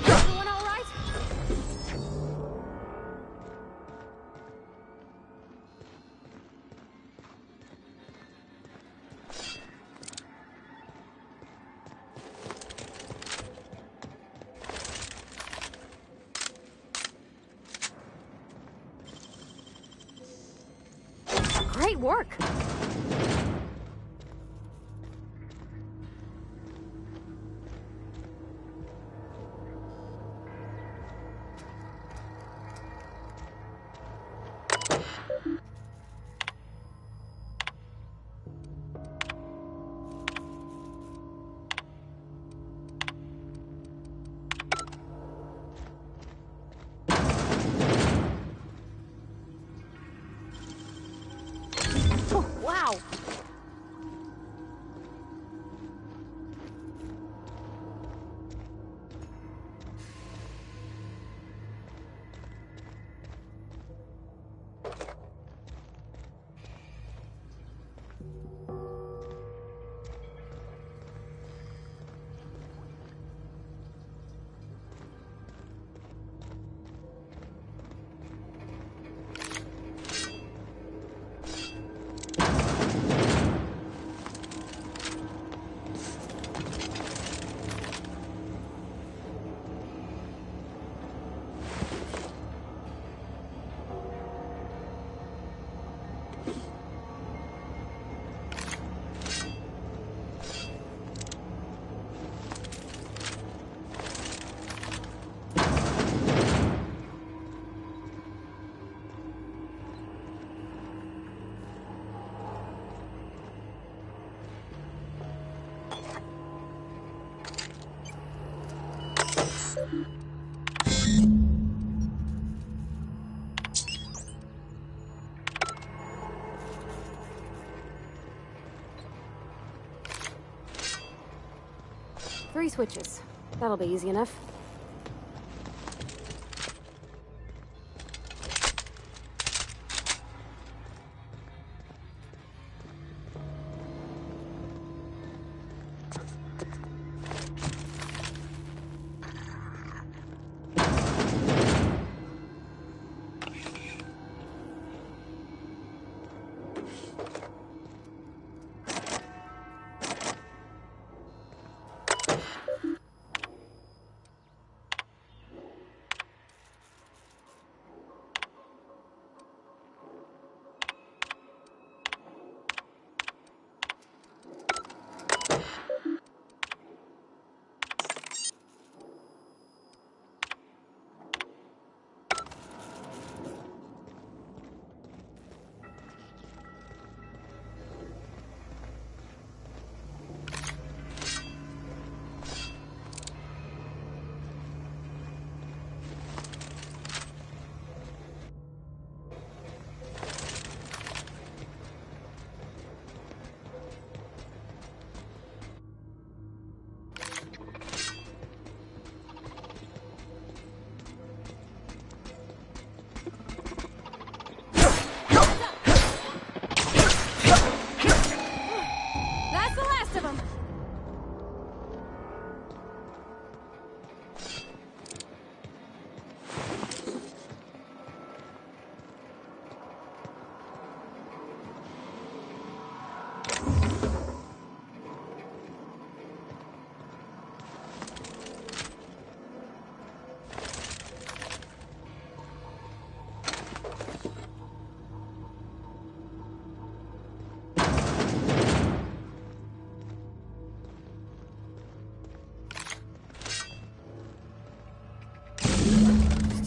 Everyone all right? Great work. Oh, wow. Three switches. That'll be easy enough.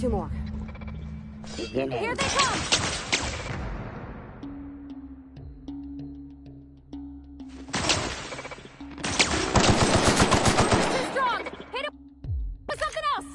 2 more. Beginning. Here they come! Too strong! Hit him with something else!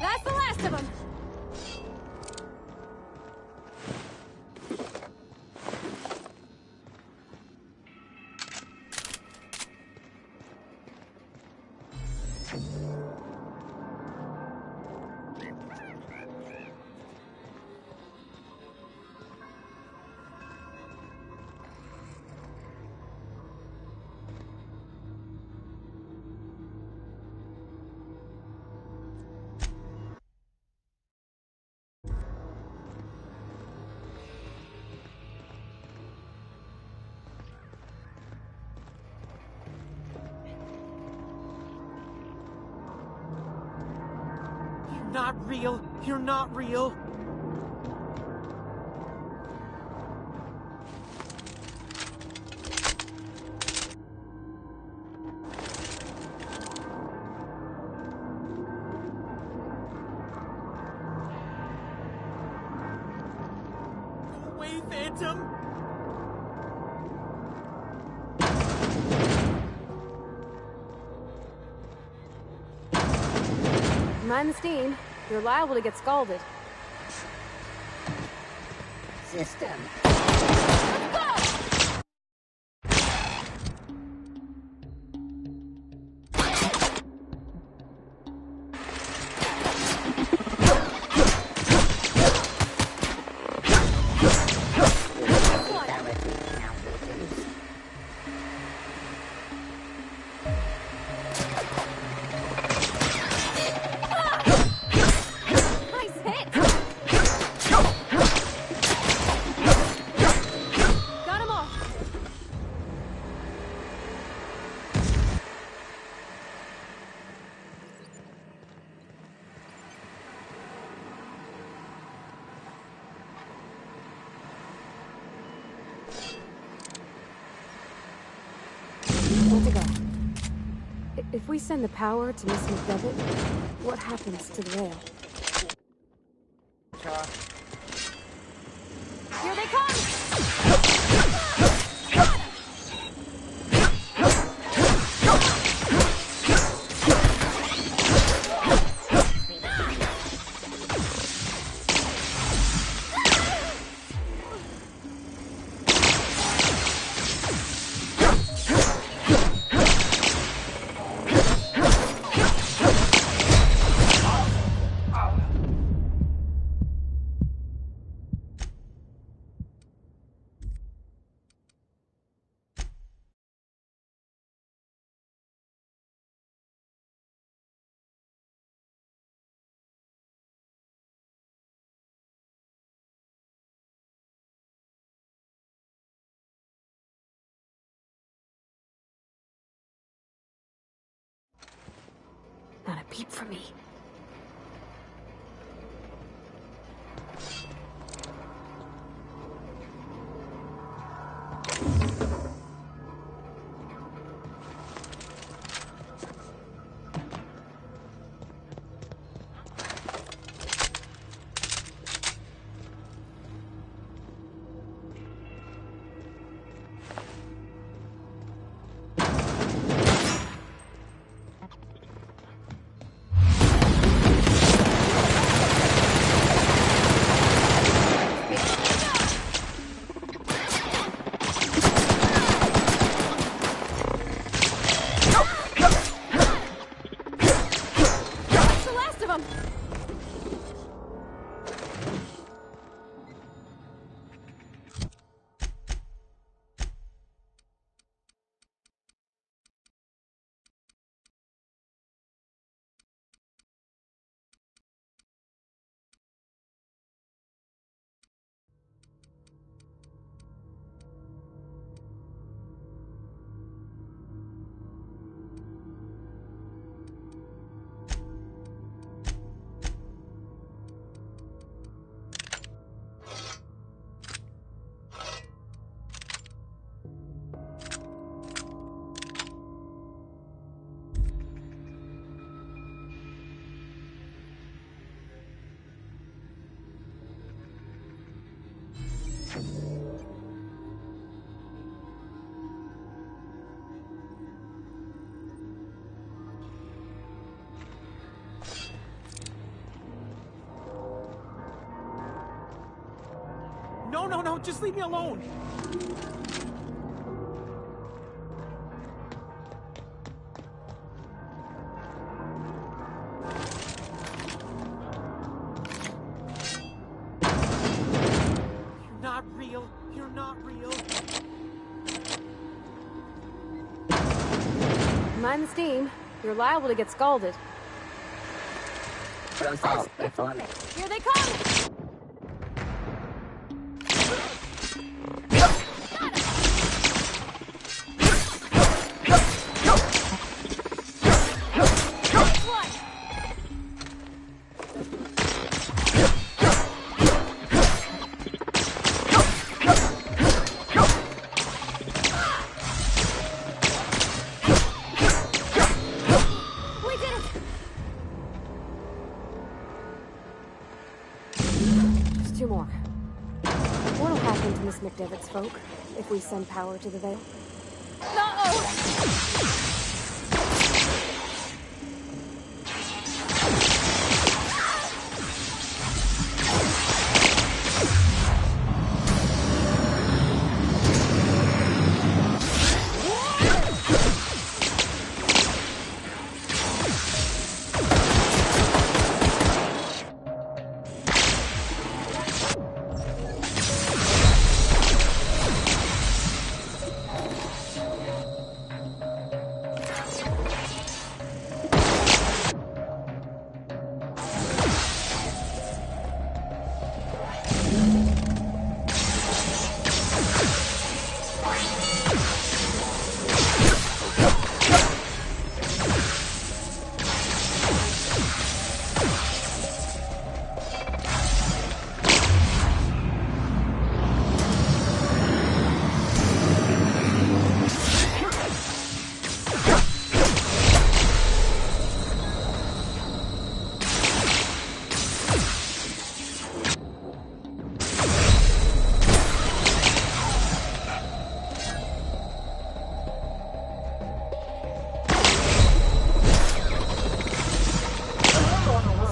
That's the last of them! Not real. You're not real. Go away, Phantom. Mind the steam. You're liable to get scalded. System. Nice hit! Got him all! Where'd it go? If we send the power to Miss McDevitt, what happens to the rail? Here they come! Not a peep from me. no, just leave me alone. You're not real. You're not real. Mind the steam. You're liable to get scalded. Process performing. Here they come! Two more. What'll happen to Miss McDevitt's folk if we send power to the Veil?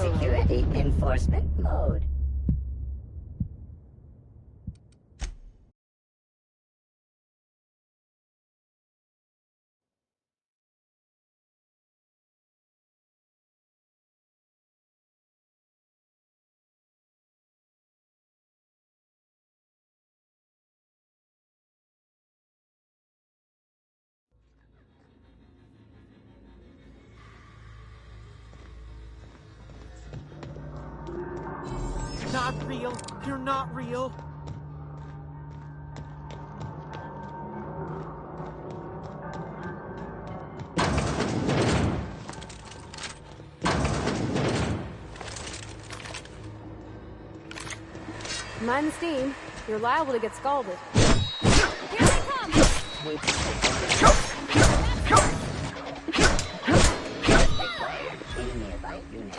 Security enforcement mode. You're not real. You're not real. Mind the steam. You're liable to get scalded. Here they come! In nearby unit.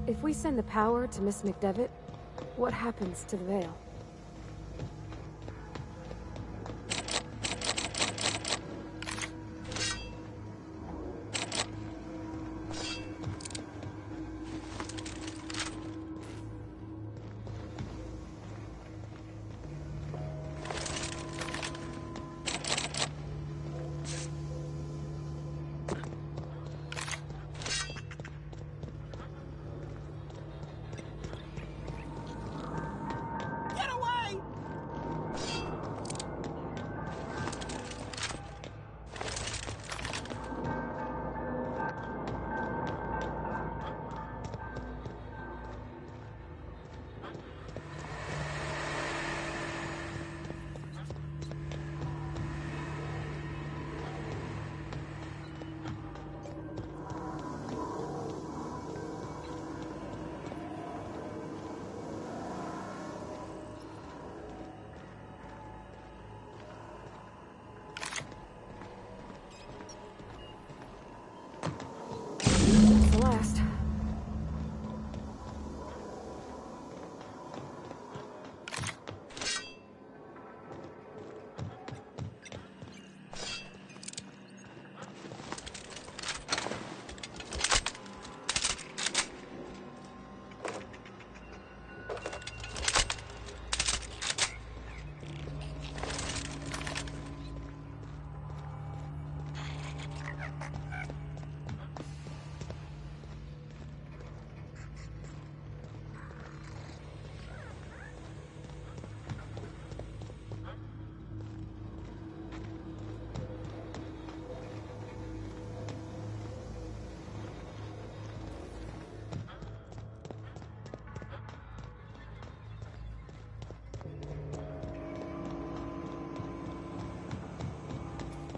If we send the power to Miss McDevitt, what happens to the Veil?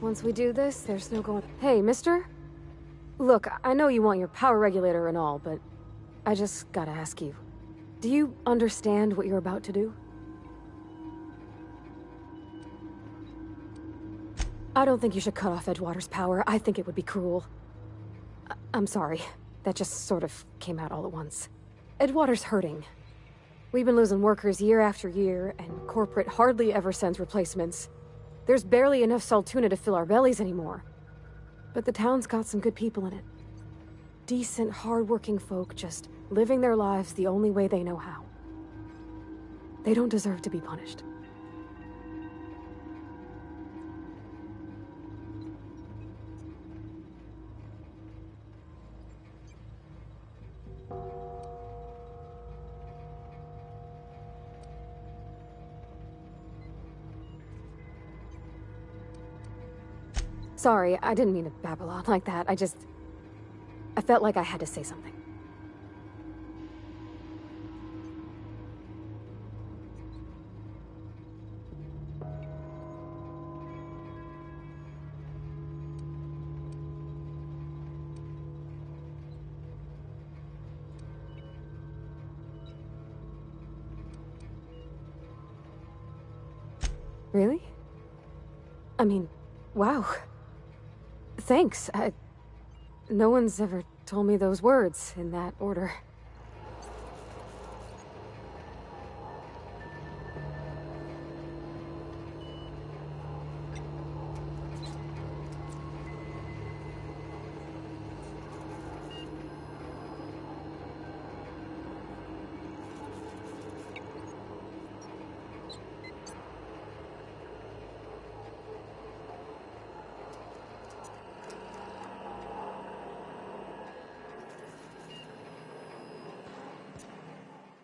Once we do this, there's no going... Hey, mister? Look, I know you want your power regulator and all, but I just gotta ask you. Do you understand what you're about to do? I don't think you should cut off Edgewater's power. I think it would be cruel. I'm sorry. That just sort of came out all at once. Edgewater's hurting. We've been losing workers year after year, and corporate hardly ever sends replacements. There's barely enough Saltuna to fill our bellies anymore. But the town's got some good people in it. Decent, hard-working folk just living their lives the only way they know how. They don't deserve to be punished. Sorry, I didn't mean to babble on like that. I felt like I had to say something. Really? I mean, wow. Thanks. No one's ever told me those words in that order.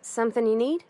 Something you need?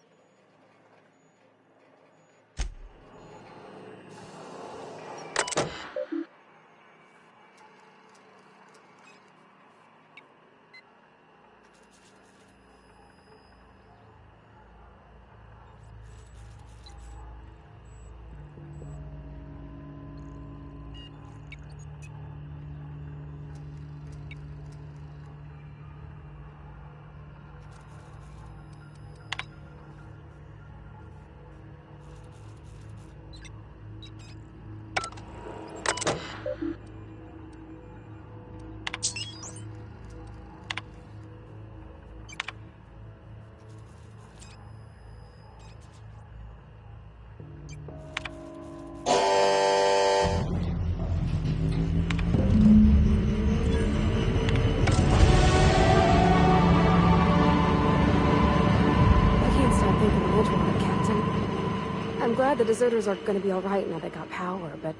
I'm glad the deserters are gonna be alright now they got power, but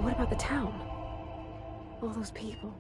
what about the town? All those people.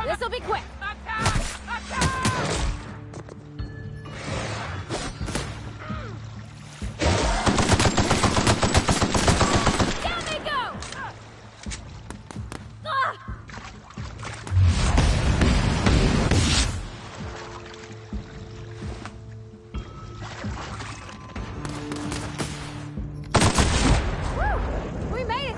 This'll be quick. Down they go! Ah! Woo! We made it!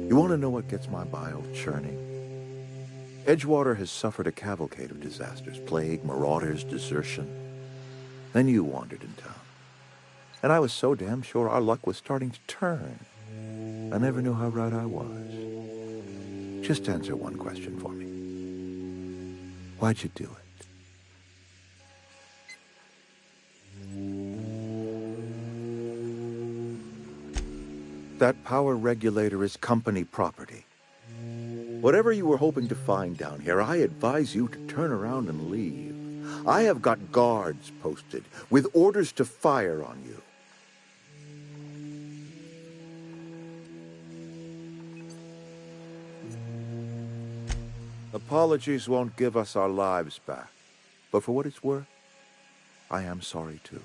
You want to know what gets my bile churning? Edgewater has suffered a cavalcade of disasters, plague, marauders, desertion. Then you wandered in town. And I was so damn sure our luck was starting to turn. I never knew how right I was. Just answer one question for me. Why'd you do it? That power regulator is company property. Whatever you were hoping to find down here, I advise you to turn around and leave. I have got guards posted with orders to fire on you. Apologies won't give us our lives back, but for what it's worth, I am sorry too.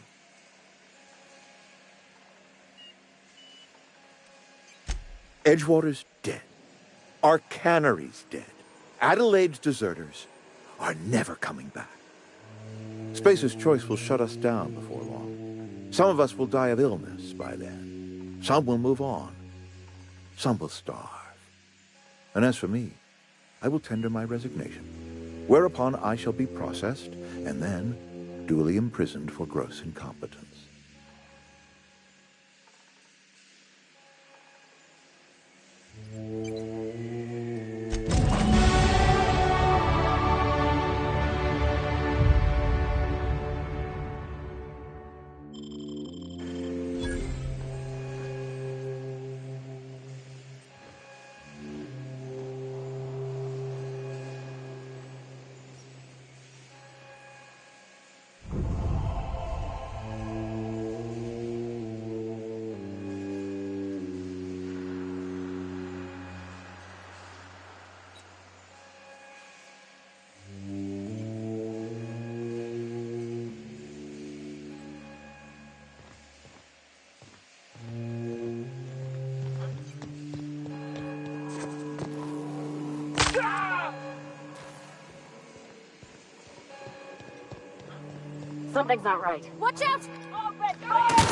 Edgewater's dead. Our cannery's dead. Adelaide's deserters are never coming back. Spacer's Choice will shut us down before long. Some of us will die of illness by then. Some will move on. Some will starve. And as for me, I will tender my resignation, whereupon I shall be processed and then duly imprisoned for gross incompetence. Something's not right. Watch out! Oh, Red!